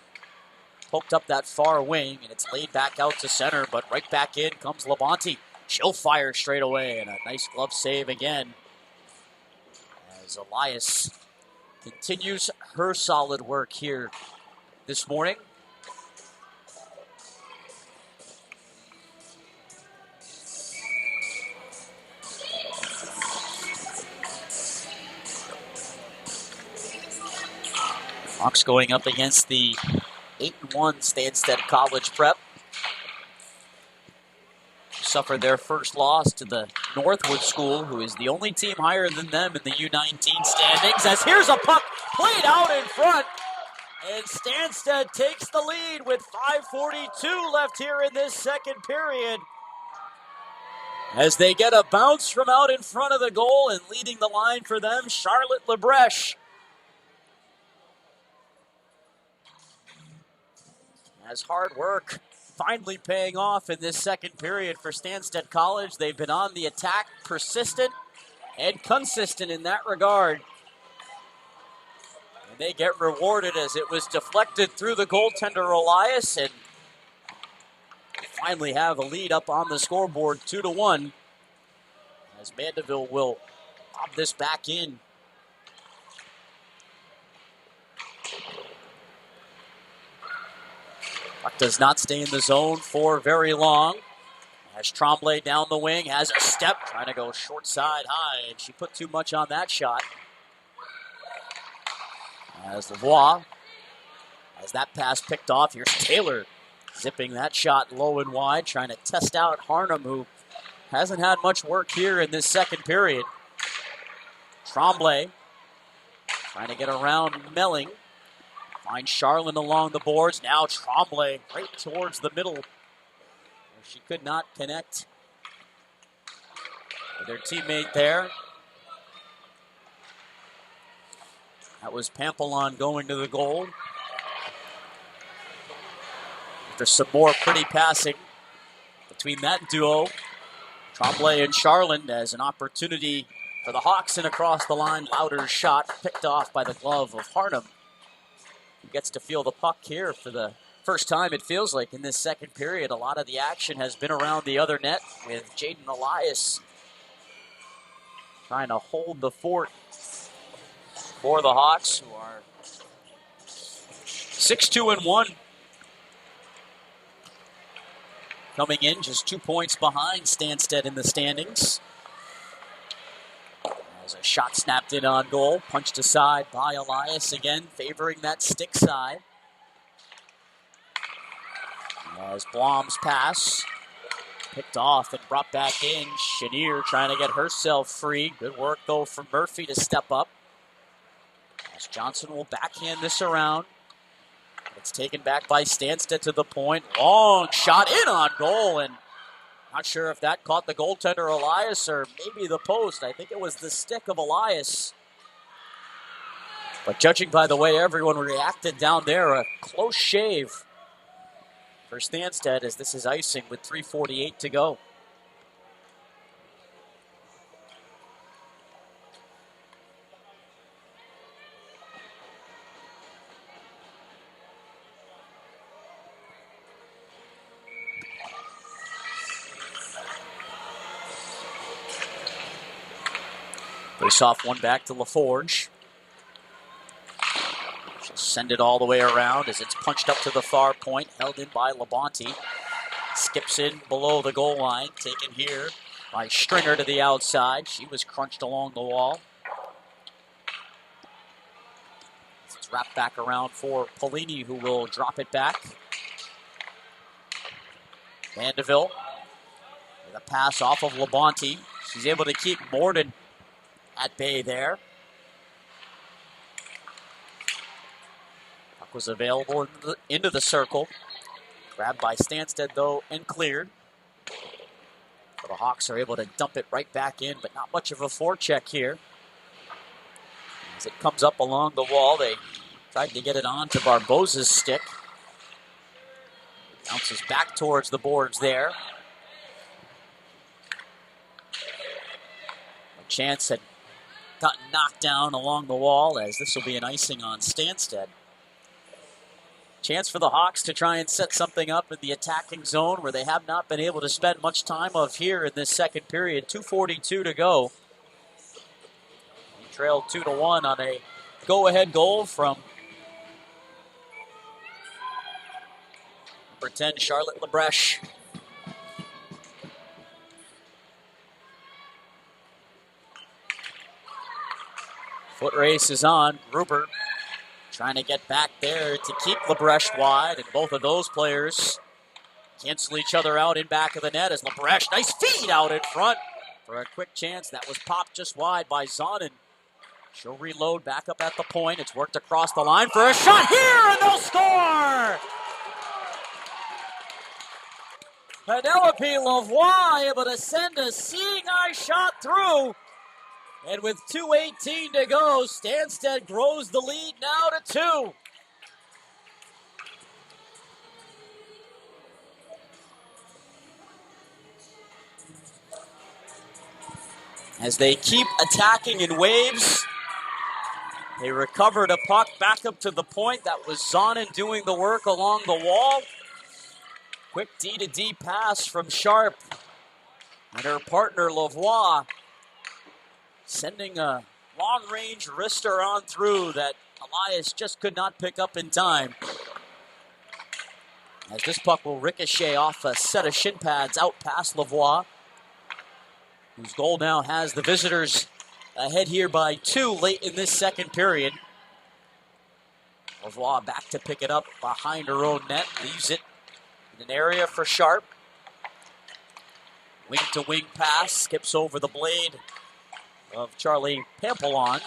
Poked up that far wing, and it's laid back out to center, but right back in comes Labonte. She'll fire straight away, and a nice glove save again as Elias continues her solid work here this morning. Hawks going up against the 8-1 Stanstead College Prep. Suffered their first loss to the Northwood School, who is the only team higher than them in the U19 standings. As here's a puck played out in front. And Stanstead takes the lead with 5:42 left here in this second period. As they get a bounce from out in front of the goal, and leading the line for them, Charlotte Lebrecht. As hard work finally paying off in this second period for Stanstead College. They've been on the attack, persistent and consistent in that regard. And they get rewarded as it was deflected through the goaltender Elias, and finally have a lead up on the scoreboard 2-1. As Mandeville will pop this back in. Puck does not stay in the zone for very long. As Tremblay down the wing, has a step, trying to go short side high, and she put too much on that shot. As Lavoie has that pass picked off, here's Taylor zipping that shot low and wide, trying to test out Harnum, who hasn't had much work here in this second period. Tremblay trying to get around Melling. Finds Charlin along the boards. Now Tremblay right towards the middle, where she could not connect with her teammate there. That was Pampelon going to the goal. There's some more pretty passing between that duo, Tremblay and Charlin, as an opportunity for the Hawks and across the line. Lauder's shot picked off by the glove of Harnum. He gets to feel the puck here for the first time, it feels like, in this second period. A lot of the action has been around the other net, with Jaden Elias trying to hold the fort for the Hawks, who are 6-2-1. Coming in just 2 points behind Stanstead in the standings. As a shot snapped in on goal, punched aside by Elias again, favoring that stick side. As Blom's pass picked off and brought back in. Chenier trying to get herself free. Good work, though, from Murphy to step up. As Johnson will backhand this around. It's taken back by Stanstead to the point. Long shot in on goal, and not sure if that caught the goaltender Elias or maybe the post. I think it was the stick of Elias. But judging by the way everyone reacted down there, a close shave for Stanstead, as this is icing with 3:48 to go. Face off one back to LaForge. She'll send it all the way around as it's punched up to the far point, held in by Labonte. Skips in below the goal line, taken here by Stringer to the outside. She was crunched along the wall. It's wrapped back around for Polini, who will drop it back. Mandeville with a pass off of Labonte. She's able to keep Morden at bay there. Puck was available into the circle. Grabbed by Stanstead, though, and cleared. So the Hawks are able to dump it right back in, but not much of a forecheck here. As it comes up along the wall, they tried to get it on to Barboza's stick. Bounces back towards the boards there. A chance had gotten knocked down along the wall, as this will be an icing on Stanstead. Chance for the Hawks to try and set something up in the attacking zone, where they have not been able to spend much time of here in this second period. 2:42 to go. They trailed 2-1 on a go-ahead goal from number 10, Charlotte Lebrecht. Foot race is on. Gruber trying to get back there to keep Lebrecht wide, and both of those players cancel each other out in back of the net as Lebrecht, nice feed out in front for a quick chance. That was popped just wide by Zonin. She'll reload back up at the point. It's worked across the line for a shot here, and they'll score! Penelope Lavoie able to send a seeing eye shot through. And with 2:18 to go, Stanstead grows the lead now to 2. As they keep attacking in waves, they recovered a puck back up to the point. That was Zonin doing the work along the wall. Quick D-to-D pass from Sharp. And her partner, Lavoie, sending a long-range wrister on through that Elias just could not pick up in time. As this puck will ricochet off a set of shin pads out past Lavoie, whose goal now has the visitors ahead here by 2 late in this second period. Lavoie back to pick it up behind her own net, leaves it in an area for Sharp. Wing-to-wing pass, skips over the blade of Charlie Pampelon.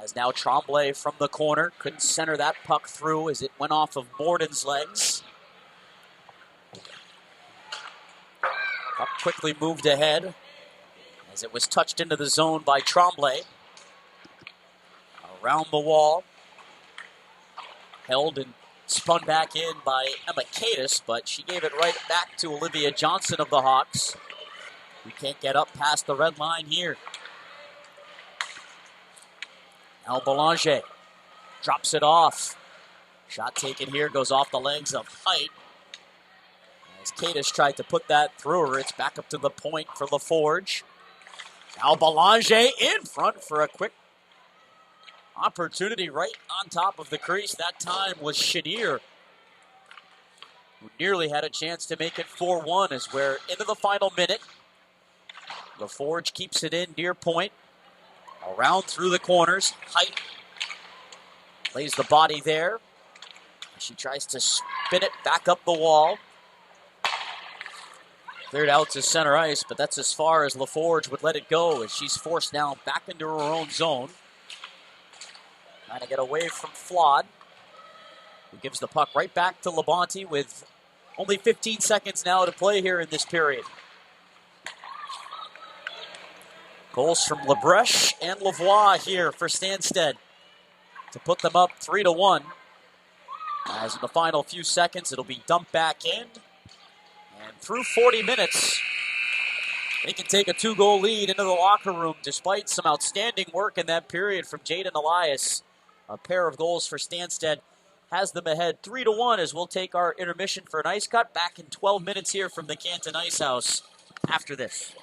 As now Tremblay from the corner, couldn't center that puck through as it went off of Borden's legs. Puck quickly moved ahead as it was touched into the zone by Tremblay. Around the wall, held and spun back in by Emma Cadis, but she gave it right back to Olivia Johnson of the Hawks. We can't get up past the red line here. Now Belanger drops it off. Shot taken here, goes off the legs of Height. As Cadis tried to put that through her, it's back up to the point for LaForge. Now Belanger in front for a quick opportunity right on top of the crease. That time was Chenier, who nearly had a chance to make it 4-1 as we're into the final minute. LaForge keeps it in near point. Around through the corners. Height lays the body there. She tries to spin it back up the wall. Cleared out to center ice, but that's as far as LaForge would let it go as she's forced now back into her own zone. Trying to get away from Flawed, who gives the puck right back to Labonte with only 15 seconds now to play here in this period. Goals from Lebreche and Lavoie here for Stanstead to put them up 3-1. As in the final few seconds, it'll be dumped back in. And through 40 minutes, they can take a 2-goal lead into the locker room despite some outstanding work in that period from Jaden Elias. A pair of goals for Stanstead has them ahead 3-1 as we'll take our intermission for an ice cut. Back in 12 minutes here from the Canton Ice House after this.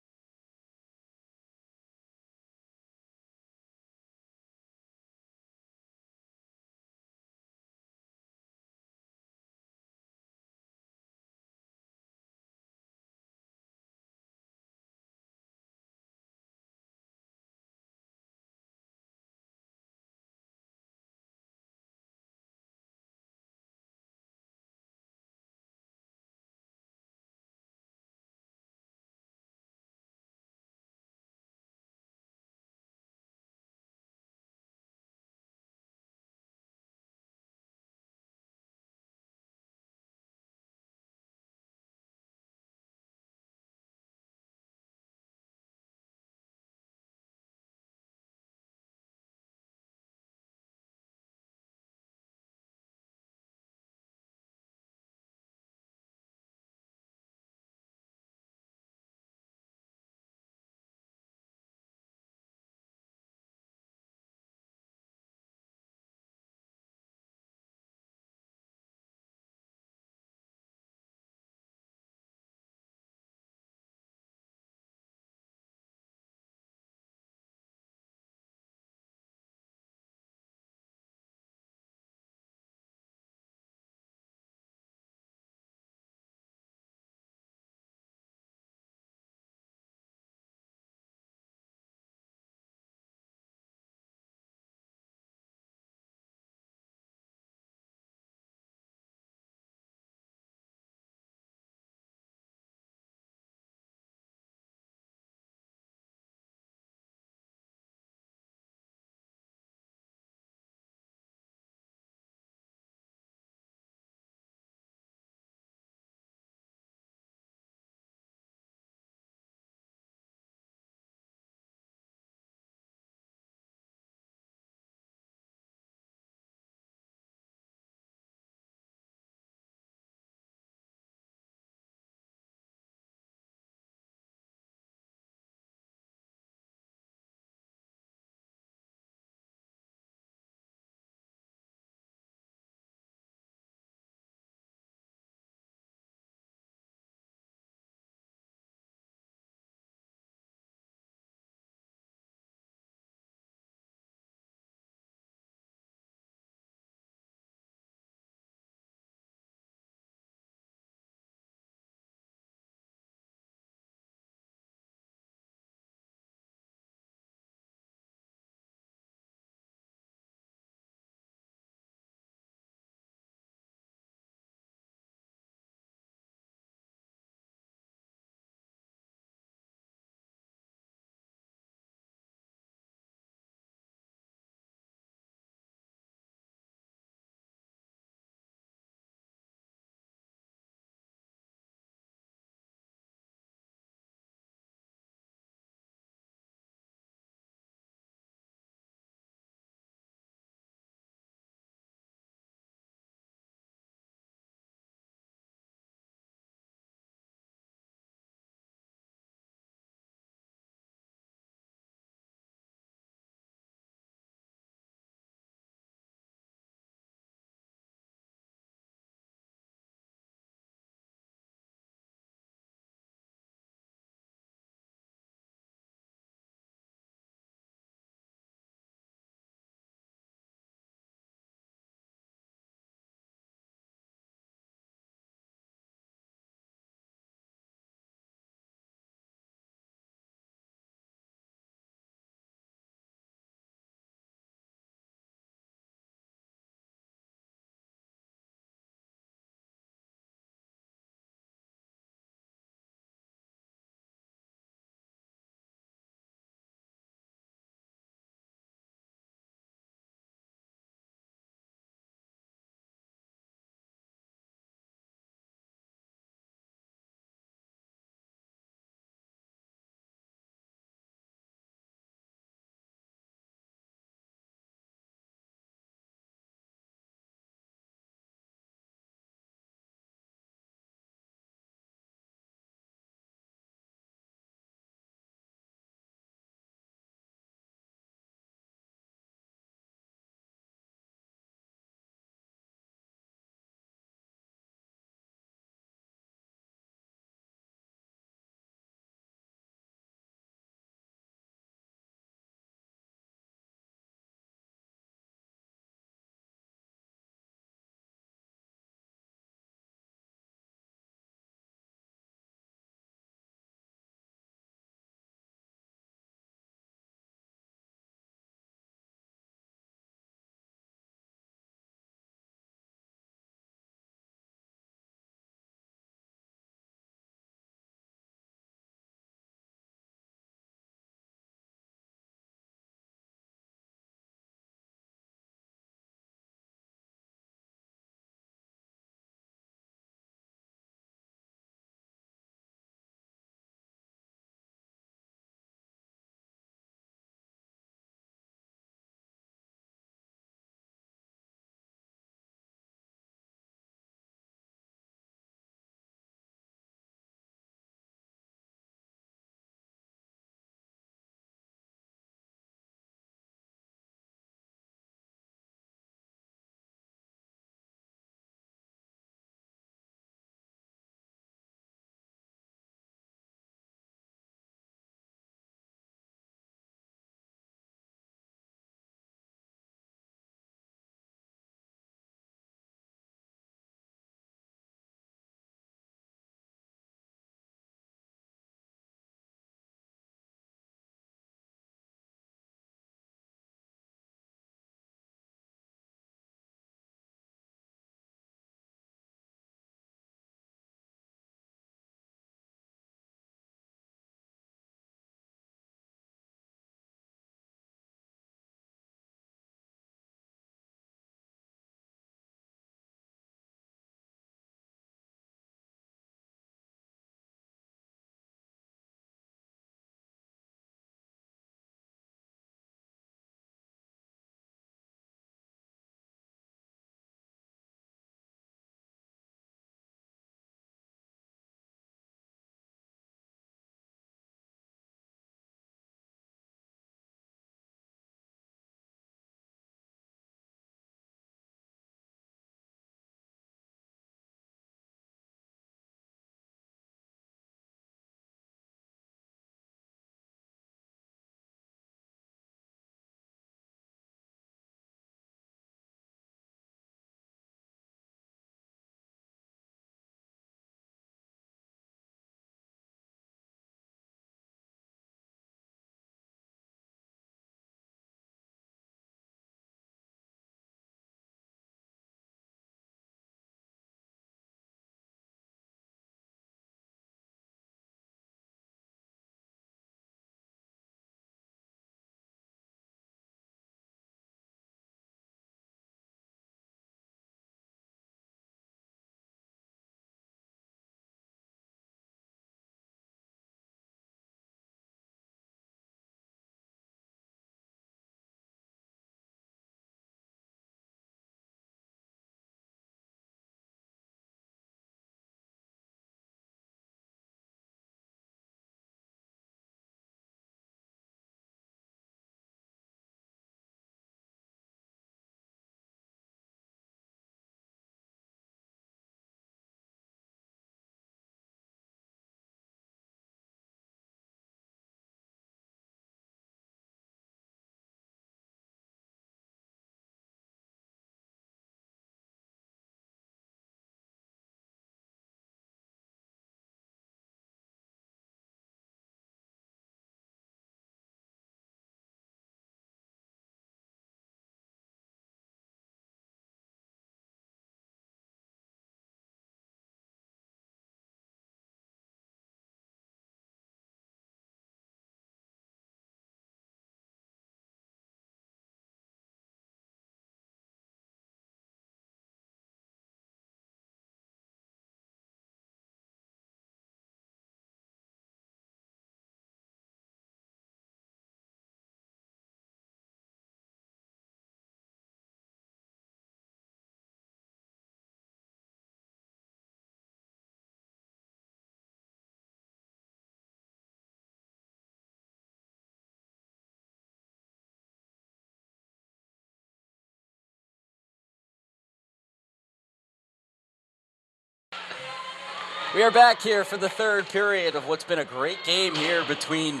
We are back here for the third period of what's been a great game here between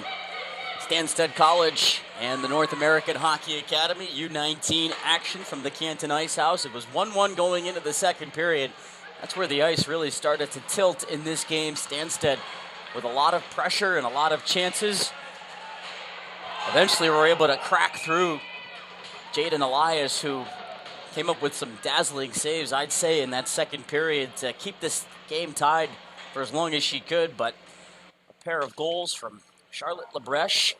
Stanstead College and the North American Hockey Academy. U19 action from the Canton Ice House. It was 1-1 going into the second period. That's where the ice really started to tilt in this game. Stanstead with a lot of pressure and a lot of chances. Eventually were able to crack through Jaden Elias, who came up with some dazzling saves, I'd say, in that second period to keep this game tied for as long as she could. But a pair of goals from Charlotte Lebreche,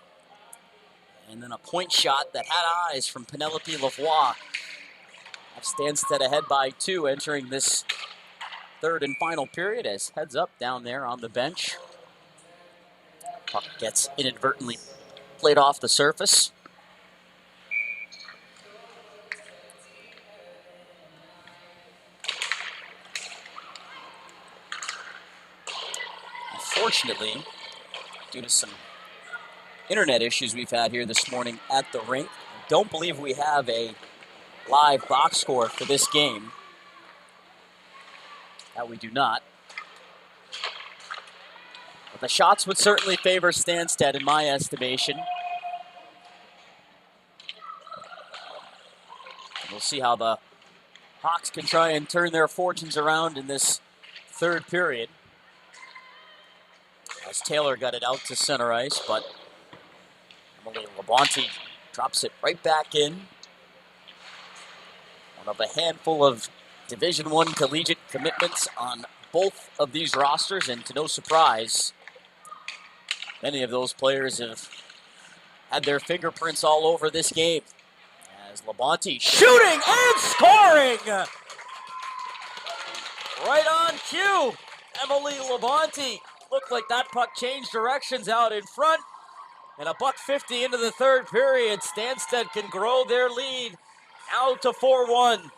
and then a point shot that had eyes from Penelope Lavoie. Stanstead ahead by 2 entering this third and final period as heads up down there on the bench. Puck gets inadvertently played off the surface. Unfortunately, due to some internet issues we've had here this morning at the rink, I don't believe we have a live box score for this game. That we do not. But the shots would certainly favor Stanstead in my estimation. We'll see how the Hawks can try and turn their fortunes around in this third period. As Taylor got it out to center ice, but Emily Labonte drops it right back in. One of a handful of Division I collegiate commitments on both of these rosters, and to no surprise, many of those players have had their fingerprints all over this game. As Labonte shooting and scoring! Right on cue, Emily Labonte. Looked like that puck changed directions out in front. And $1:50 into the third period, Stanstead can grow their lead now to 4-1.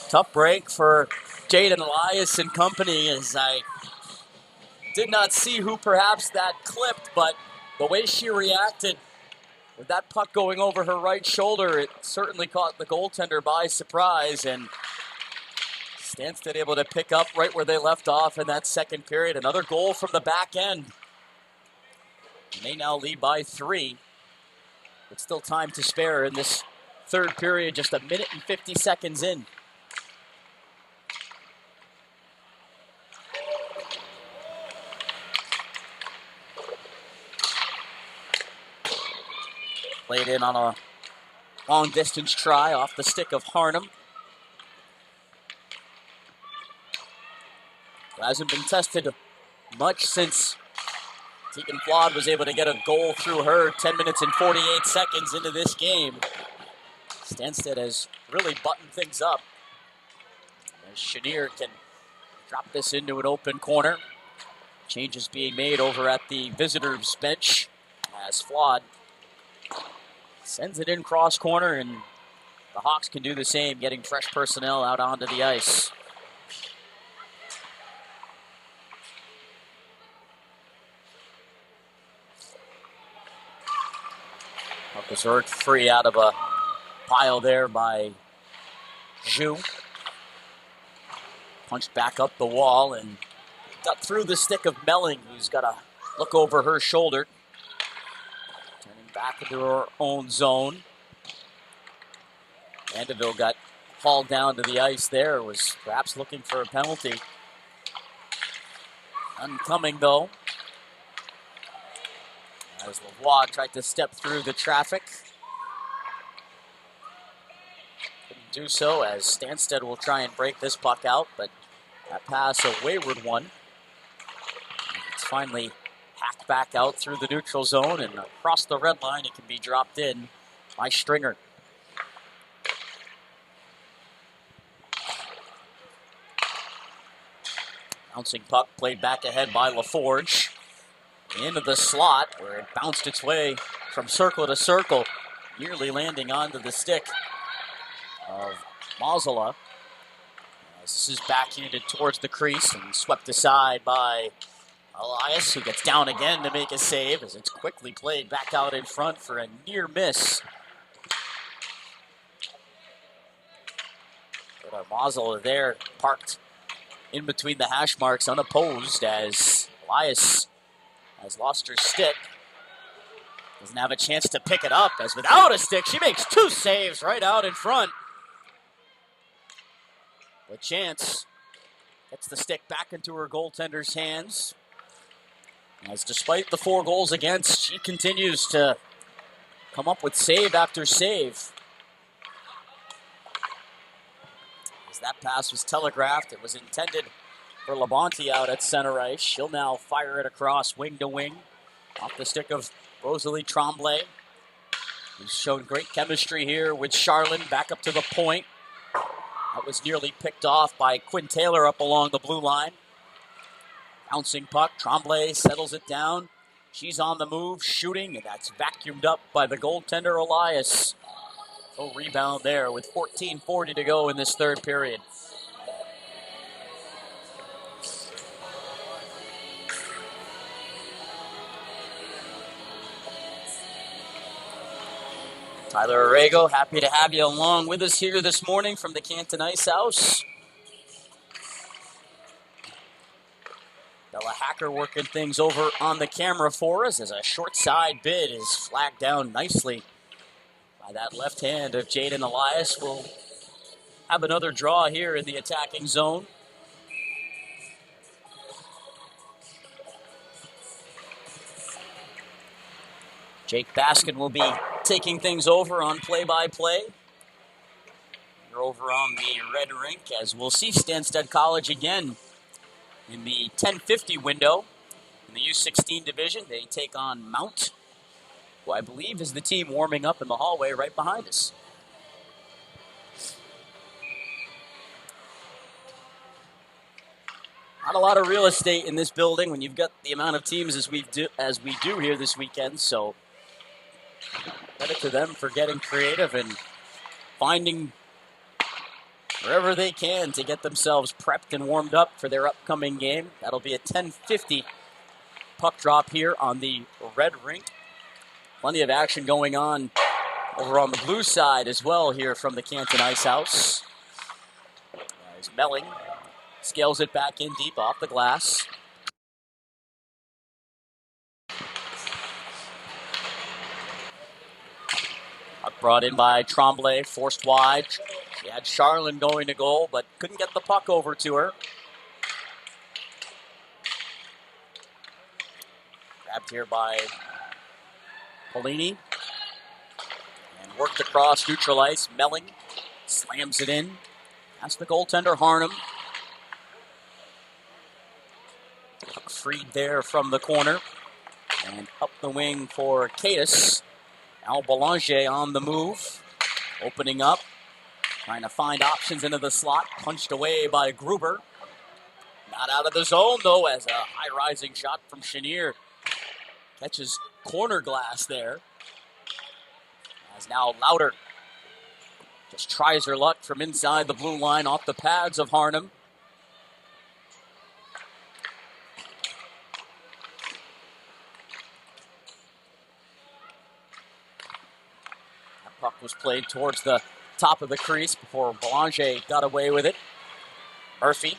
Tough break for Jaden Elias and company, as I did not see who perhaps that clipped, but the way she reacted with that puck going over her right shoulder, it certainly caught the goaltender by surprise, and Stanstead able to pick up right where they left off in that second period. Another goal from the back end. And they now lead by 3. But still time to spare in this third period, just 1 minute and 50 seconds in. Played in on a long distance try off the stick of Harnham. Hasn't been tested much since Tegan Flawed was able to get a goal through her 10 minutes and 48 seconds into this game. Stanstead has really buttoned things up, as Chenier can drop this into an open corner. Changes being made over at the visitors' bench as Flawed sends it in cross corner, and the Hawks can do the same, getting fresh personnel out onto the ice. Was worked free out of a pile there by Zhu. Punched back up the wall and got through the stick of Melling, who's got to look over her shoulder. Turning back into her own zone. Mandeville got hauled down to the ice there, was perhaps looking for a penalty. Uncoming though, as Lavoie tried to step through the traffic. Couldn't do so, as Stanstead will try and break this puck out, but that pass a wayward one. And it's finally hacked back out through the neutral zone, and across the red line it can be dropped in by Stringer. Bouncing puck played back ahead by LaForge. Into the slot, where it bounced its way from circle to circle, nearly landing onto the stick of Mazzola. This is backhanded towards the crease and swept aside by Elias, who gets down again to make a save, as it's quickly played back out in front for a near miss. But a Mazel there, parked in between the hash marks, unopposed, as Elias has lost her stick. Doesn't have a chance to pick it up, as without a stick, she makes 2 saves right out in front. But Chance gets the stick back into her goaltender's hands. As despite the 4 goals against, she continues to come up with save after save. As that pass was telegraphed, it was intended for Labonte out at center ice. She'll now fire it across wing to wing off the stick of Rosalie Tremblay, who's shown great chemistry here with Charlene back up to the point. That was nearly picked off by Quinn Taylor up along the blue line. Bouncing puck, Tremblay settles it down. She's on the move, shooting, and that's vacuumed up by the goaltender Elias. Full rebound there with 14:40 to go in this third period. Tyler Arrego, happy to have you along with us here this morning from the Canton Ice House. Bella Hacker working things over on the camera for us as a short side bid is flagged down nicely by that left hand of Jaden Elias. We'll have another draw here in the attacking zone. Jake Baskin will be taking things over on play-by-play. You're over on the red rink as we'll see Stanstead College again in the 10:50 window. In the U16 division, they take on Mount, who I believe is the team warming up in the hallway right behind us. Not a lot of real estate in this building when you've got the amount of teams as we do here this weekend, so credit to them for getting creative and finding wherever they can to get themselves prepped and warmed up for their upcoming game. That'll be a 10:50 puck drop here on the red rink. Plenty of action going on over on the blue side as well here from the Canton Ice House. As Melling scales it back in deep off the glass. Brought in by Tremblay, forced wide. She had Charlene going to goal, but couldn't get the puck over to her. Grabbed here by Polini. And worked across neutral ice. Melling slams it in. That's the goaltender, Harnham. Puck freed there from the corner. And up the wing for Cadis. Al Belanger on the move, opening up, trying to find options into the slot, punched away by Gruber. Not out of the zone, though, as a high-rising shot from Chenier catches corner glass there. As now Louder just tries her luck from inside the blue line off the pads of Harnham. Puck was played towards the top of the crease before Belanger got away with it. Murphy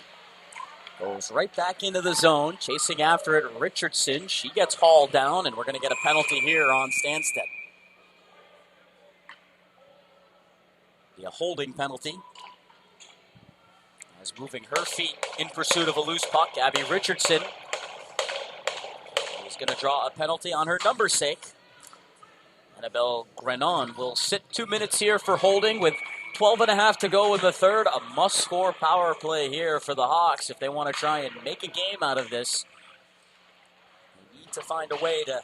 goes right back into the zone, chasing after it Richardson. She gets hauled down, and we're going to get a penalty here on Stanstead. Be a holding penalty. As moving her feet in pursuit of a loose puck, Abby Richardson is going to draw a penalty on her number's sake. Annabelle Grenon will sit 2 minutes here for holding with 12.5 to go in the third. A must-score power play here for the Hawks if they want to try and make a game out of this. They need to find a way to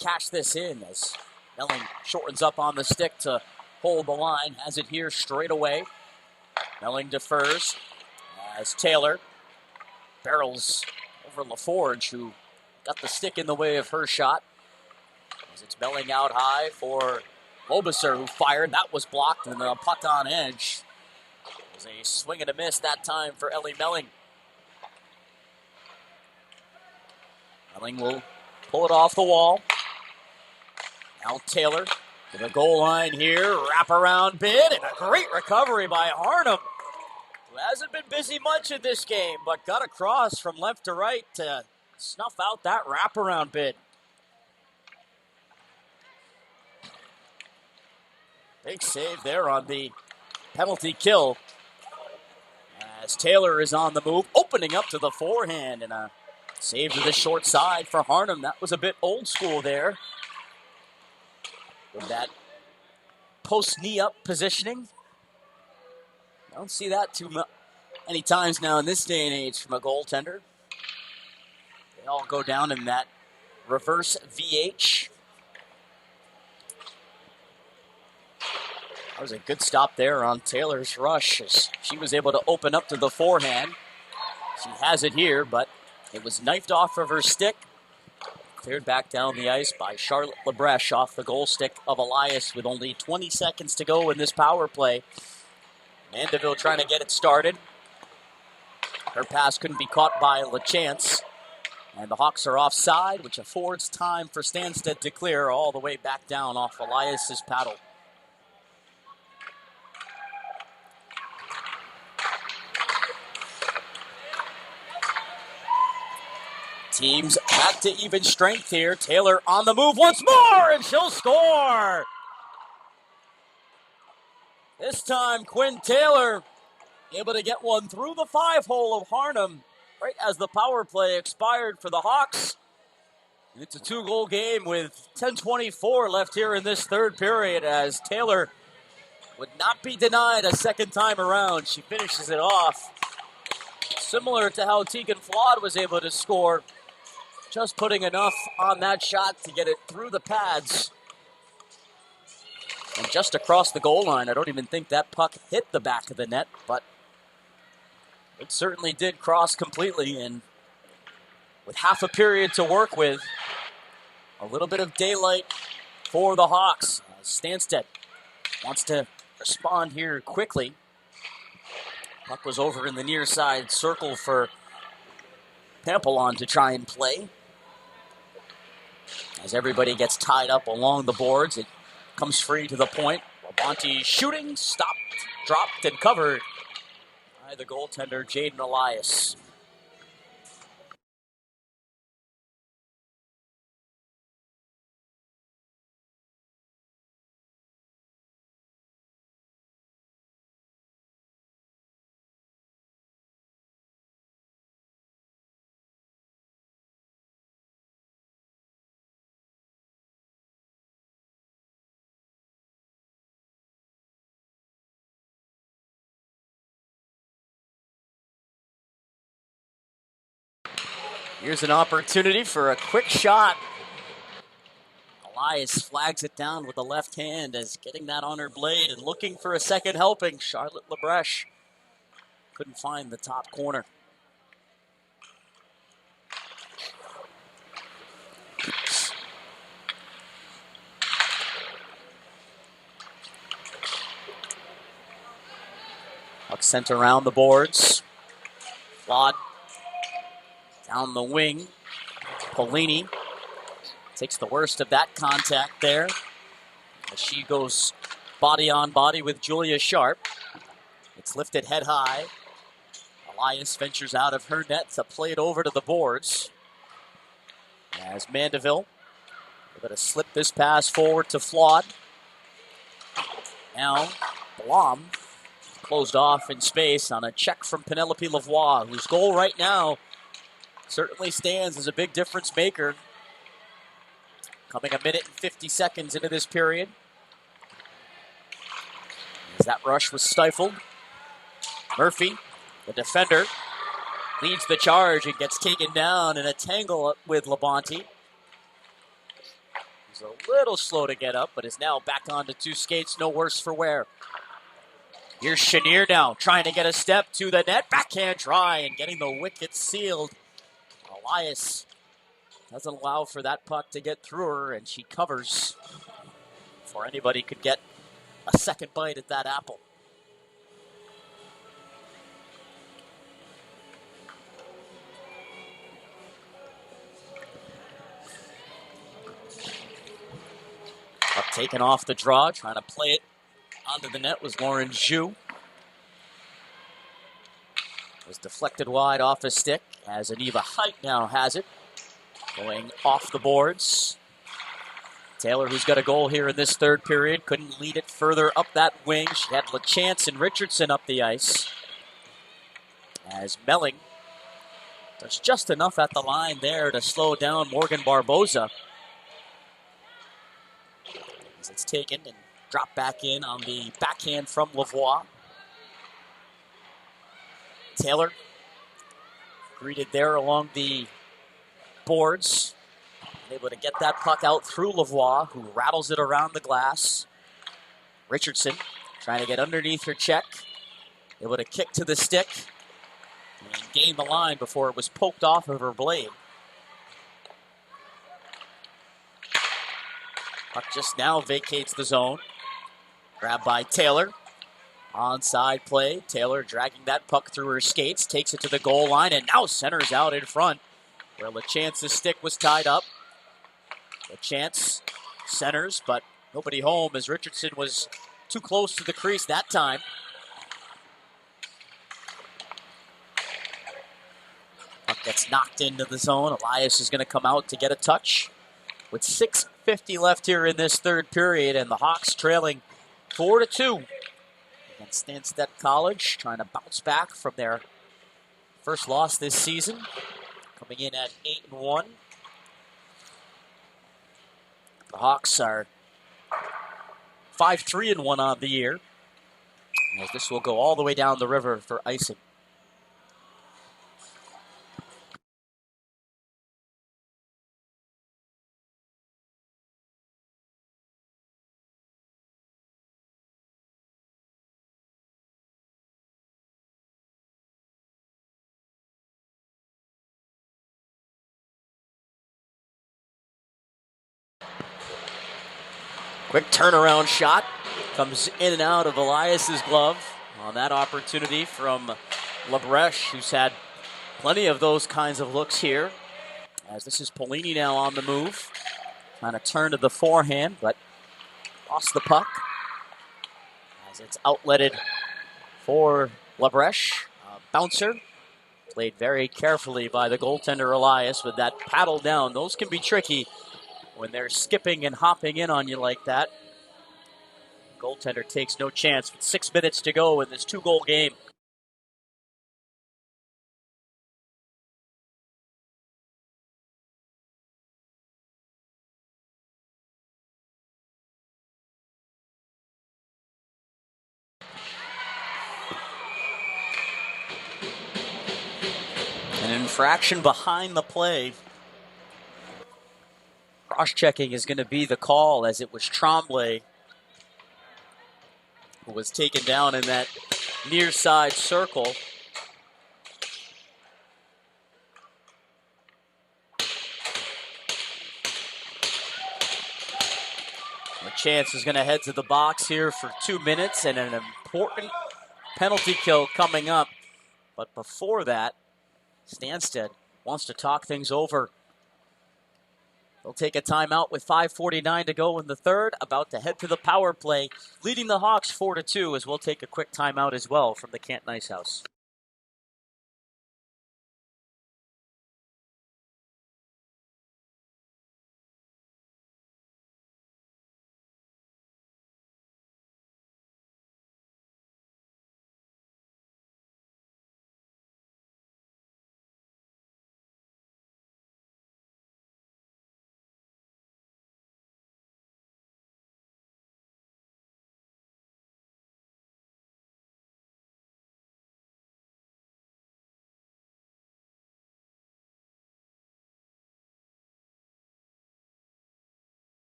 cash this in as Melling shortens up on the stick to hold the line. Has it here straight away. Melling defers as Taylor barrels over LaForge, who got the stick in the way of her shot. As it's Melling out high for Lobiser, who fired. That was blocked, and the puck on edge. It was a swing and a miss that time for Ellie Melling. Melling will pull it off the wall. Now Taylor to the goal line here. Wraparound bid, and a great recovery by Harnham. who hasn't been busy much in this game, but got across from left to right to snuff out that wraparound bid. Big save there on the penalty kill. As Taylor is on the move, opening up to the forehand, and a save to the short side for Harnham. That was a bit old school there. With that post knee up positioning. I don't see that too many times now in this day and age from a goaltender. They all go down in that reverse VH. That was a good stop there on Taylor's rush as she was able to open up to the forehand. She has it here, but it was knifed off of her stick. Cleared back down the ice by Charlotte Lebreche off the goal stick of Elias with only 20 seconds to go in this power play. Mandeville trying to get it started. Her pass couldn't be caught by LaChance. And the Hawks are offside, which affords time for Stanstead to clear all the way back down off Elias's paddle. Teams back to even strength here. Taylor on the move once more, and she'll score. This time, Quinn Taylor able to get one through the 5-hole of Harnham right as the power play expired for the Hawks. It's a 2-goal game with 10:24 left here in this third period as Taylor would not be denied a second time around. She finishes it off. Similar to how Tegan Flood was able to score, just putting enough on that shot to get it through the pads. And just across the goal line. I don't even think that puck hit the back of the net, but it certainly did cross completely. And with half a period to work with, a little bit of daylight for the Hawks. Stanstead wants to respond here quickly. Puck was over in the near side circle for Pampelon to try and play. As everybody gets tied up along the boards, it comes free to the point. Labonte shooting, stopped, dropped, and covered by the goaltender, Jaden Elias. Here's an opportunity for a quick shot. Elias flags it down with the left hand as getting that on her blade and looking for a second helping. Charlotte Lebreche couldn't find the top corner. Puck sent around the boards. Flood down the wing. Polini takes the worst of that contact there as she goes body on body with Julia Sharp. It's lifted head high. Elias ventures out of her net to play it over to the boards. As Mandeville able to slip this pass forward to Flood. Now Blom closed off in space on a check from Penelope Lavoie, whose goal right now certainly stands as a big difference maker. Coming a minute and 50 seconds into this period. As that rush was stifled. Murphy, the defender, leads the charge and gets taken down in a tangle with Labonte. He's a little slow to get up, but is now back onto two skates, no worse for wear. Here's Chenier now, trying to get a step to the net. Backhand try and getting the wicket sealed. Elias doesn't allow for that puck to get through her, and she covers before anybody could get a second bite at that apple. Puck taken off the draw, trying to play it onto the net was Lauren Zhu. Was deflected wide off his stick as Aniva Height now has it. Going off the boards. Taylor, who's got a goal here in this third period, couldn't lead it further up that wing. She had LaChance and Richardson up the ice. As Melling does just enough at the line there to slow down Morgan Barboza. As it's taken and dropped back in on the backhand from Lavoie. Taylor greeted there along the boards. Able to get that puck out through Lavoie, who rattles it around the glass. Richardson trying to get underneath her check. Able to kick to the stick and gain the line before it was poked off of her blade. Puck just now vacates the zone. Grabbed by Taylor. Onside play. Taylor dragging that puck through her skates. Takes it to the goal line and now centers out in front where LaChance's stick was tied up. LaChance centers, but nobody home as Richardson was too close to the crease that time. Puck gets knocked into the zone. Elias is going to come out to get a touch. With 6:50 left here in this third period, and the Hawks trailing 4-2 against Stanstead College, trying to bounce back from their first loss this season, coming in at 8-1. The Hawks are 5-3-1 on the year, as this will go all the way down the river for icing. Quick turnaround shot. Comes in and out of Elias's glove on that opportunity from Labreche, who's had plenty of those kinds of looks here. As this is Polini now on the move. Trying to turn to the forehand, but lost the puck. As it's outletted for Labreche. Bouncer. Played very carefully by the goaltender Elias with that paddle down. Those can be tricky when they're skipping and hopping in on you like that. Goaltender takes no chance with 6 minutes to go in this 2-goal game. An infraction behind the play. Cross-checking is going to be the call, as it was Tremblay who was taken down in that near side circle. LaChance is going to head to the box here for 2 minutes and an important penalty kill coming up. But before that, Stanstead wants to talk things over. They'll take a timeout with 5:49 to go in the third. About to head to the power play, leading the Hawks 4-2, as we'll take a quick timeout as well from the Canton Ice House.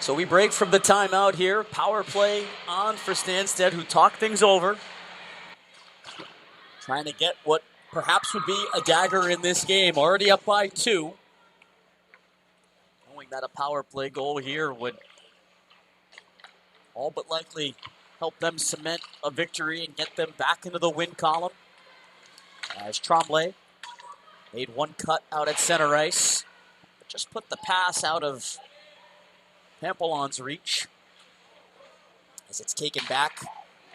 So we break from the timeout here. Power play on for Stanstead, who talked things over. Trying to get what perhaps would be a dagger in this game. Already up by 2. Knowing that a power play goal here would all but likely help them cement a victory and get them back into the win column. As Tremblay made one cut out at center ice, but just put the pass out of Pampelon's reach as it's taken back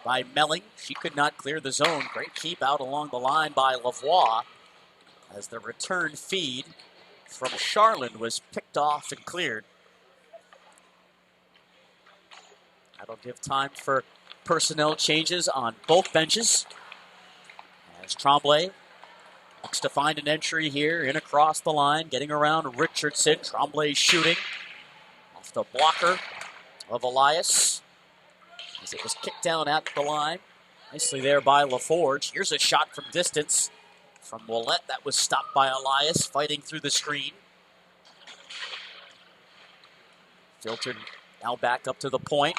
by Melling. She could not clear the zone. Great keep out along the line by Lavoie as the return feed from Charland was picked off and cleared. That'll give time for personnel changes on both benches. As Tremblay looks to find an entry here in across the line, getting around Richardson. Tremblay shooting off the blocker of Elias as it was kicked down at the line. Nicely there by LaForge. Here's a shot from distance from Ouellette that was stopped by Elias, fighting through the screen. Filtered now back up to the point.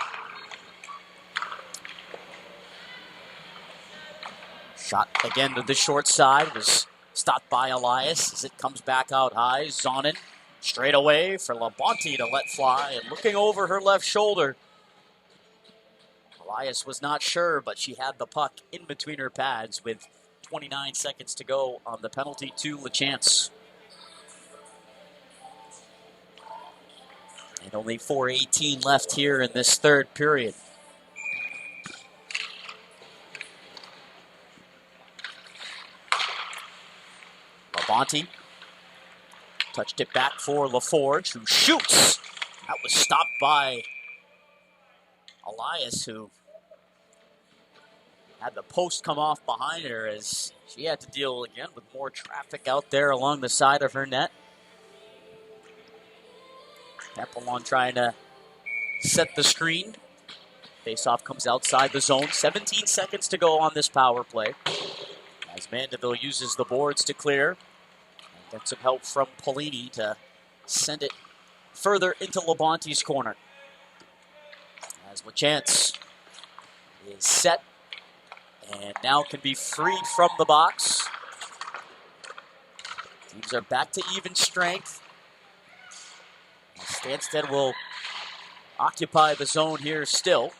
Shot again to the short side, was stopped by Elias as it comes back out high. Zonin straight away for Labonte to let fly, and looking over her left shoulder. Elias was not sure, but she had the puck in between her pads with 29 seconds to go on the penalty to LaChance. And only 4:18 left here in this third period. Labonte touched it back for LaForge, who shoots. That was stopped by Elias, who had the post come off behind her as she had to deal again with more traffic out there along the side of her net. Papillon trying to set the screen. Faceoff comes outside the zone. 17 seconds to go on this power play as Mandeville uses the boards to clear. And gets some help from Polini to send it further into Labonte's corner. As LaChance is set and now can be freed from the box. Teams are back to even strength. Stanstead will occupy the zone here still.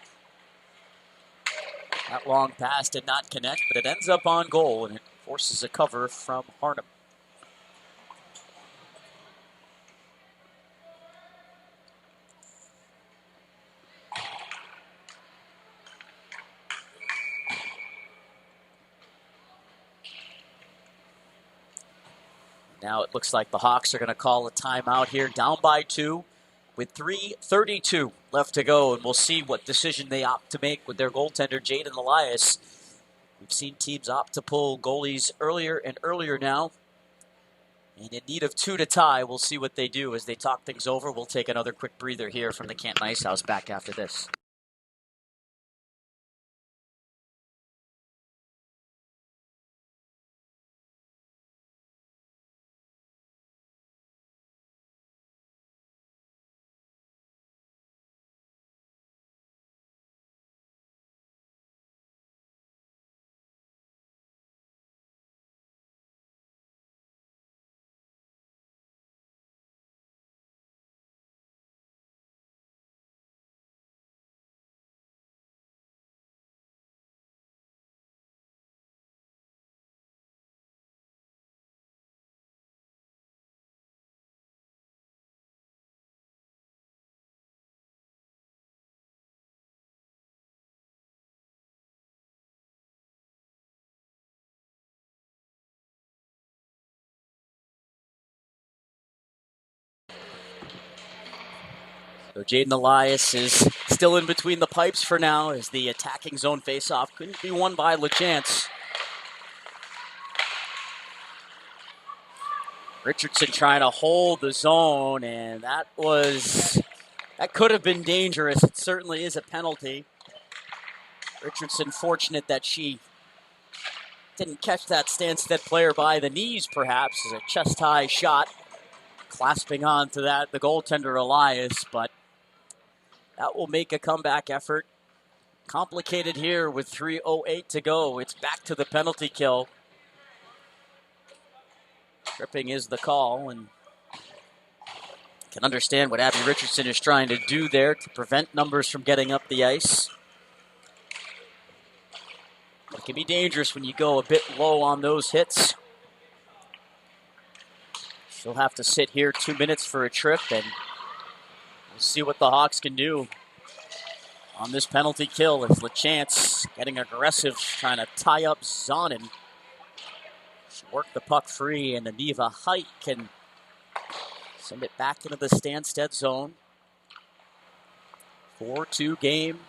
That long pass did not connect, but it ends up on goal, and it forces a cover from Harnum. Now it looks like the Hawks are going to call a timeout here, down by 2 with 3:32 left to go, and we'll see what decision they opt to make with their goaltender, Jaden Elias. We've seen teams opt to pull goalies earlier and earlier now, and in need of 2 to tie. We'll see what they do as they talk things over. We'll take another quick breather here from the Canton Ice House back after this. So Jaden Elias is still in between the pipes for now as the attacking zone faceoff couldn't be won by LaChance. Richardson trying to hold the zone, and that could have been dangerous. It certainly is a penalty. Richardson fortunate that she didn't catch that Stanstead player by the knees, perhaps, as a chest-high shot. Clasping on to that, the goaltender Elias, but that will make a comeback effort. Complicated here with 3:08 to go. It's back to the penalty kill. Tripping is the call, and can understand what Abby Richardson is trying to do there to prevent numbers from getting up the ice. It can be dangerous when you go a bit low on those hits. She'll have to sit here 2 minutes for a trip, and we'll see what the Hawks can do on this penalty kill. As LaChance getting aggressive, trying to tie up Zonin. She worked the puck free, and Aniva Height can send it back into the Stanstead zone. 4-2 game.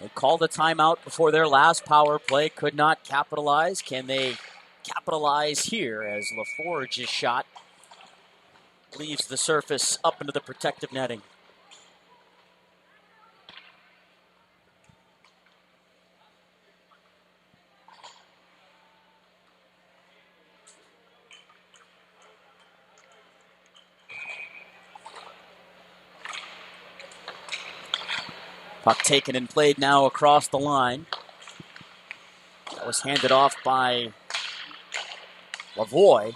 They called a timeout before their last power play. Could not capitalize. Can they capitalize here as LaForge's shot leaves the surface up into the protective netting? Puck taken and played now across the line. That was handed off by Lavoie.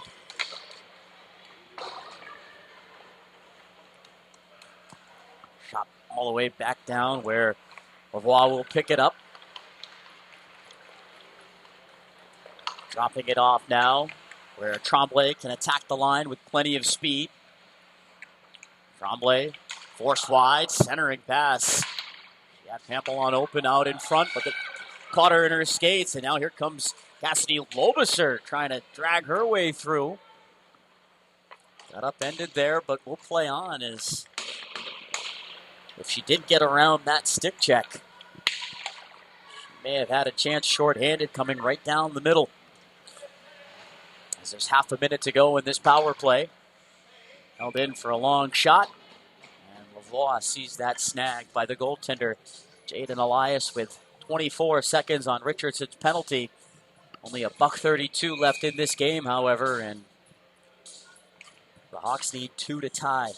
Shot all the way back down where Lavoie will pick it up. Dropping it off now where Tremblay can attack the line with plenty of speed. Tremblay forced wide, centering pass. Got Pampelon open out in front, but caught her in her skates, and now here comes Cassidy Lobiser trying to drag her way through. Got upended there, but we'll play on as if she did get around that stick check. She may have had a chance shorthanded coming right down the middle. As there's half a minute to go in this power play. Held in for a long shot. Lavoie sees that snag by the goaltender. Jaden Elias with 24 seconds on Richardson's penalty. Only a $1:32 left in this game, however, and the Hawks need 2 to tie.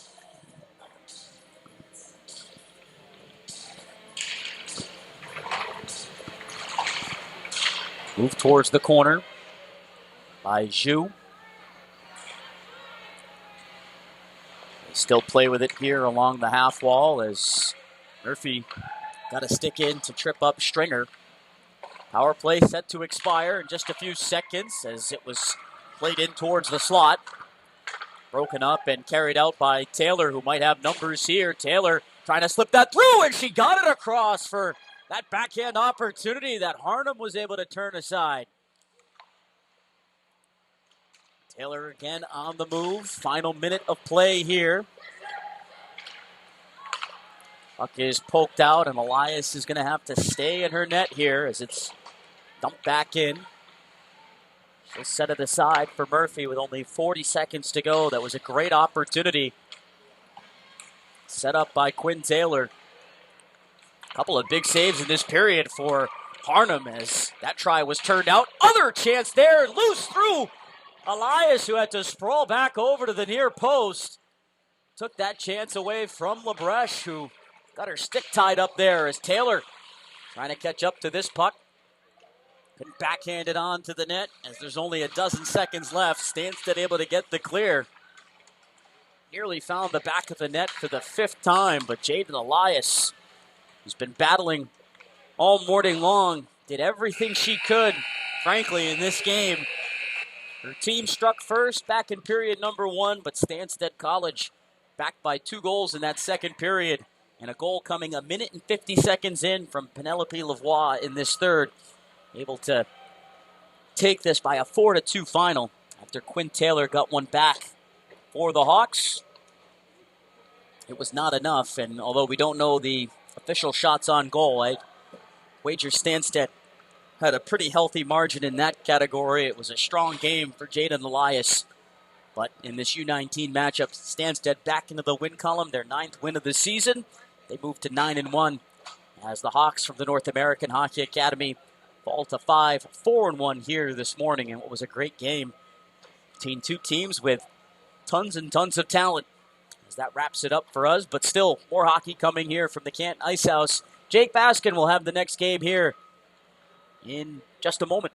Move towards the corner by Zhu. Still play with it here along the half wall as Murphy got a stick in to trip up Stringer. Power play set to expire in just a few seconds as it was played in towards the slot. Broken up and carried out by Taylor, who might have numbers here. Taylor trying to slip that through, and she got it across for that backhand opportunity that Harnum was able to turn aside. Taylor again on the move. Final minute of play here. Puck is poked out, and Elias is going to have to stay in her net here as it's dumped back in. She'll set it aside for Murphy with only 40 seconds to go. That was a great opportunity. Set up by Quinn Taylor. A couple of big saves in this period for Harnum as that try was turned out. Other chance there, loose through Elias, who had to sprawl back over to the near post. Took that chance away from LaBreche, who got her stick tied up there as Taylor trying to catch up to this puck. Couldn't backhand it on to the net as there's only a dozen seconds left. Stanstead able to get the clear. Nearly found the back of the net for the 5th time, but Jaden Elias, who's been battling all morning long, did everything she could, frankly, in this game. Her team struck first back in period number 1, but Stanstead College back by 2 goals in that second period. And a goal coming a minute and 50 seconds in from Penelope Lavoie in this third. Able to take this by a 4-2 final after Quinn Taylor got one back for the Hawks. It was not enough, and although we don't know the official shots on goal, I wager Stanstead had a pretty healthy margin in that category. It was a strong game for Jaden Elias. But in this U19 matchup, Stanstead back into the win column, their 9th win of the season. They moved to 9-1 as the Hawks from the North American Hockey Academy fall to 5-4-1 here this morning. And what was a great game between two teams with tons and tons of talent. As that wraps it up for us, but still more hockey coming here from the Canton Ice House. Jake Baskin will have the next game here in just a moment.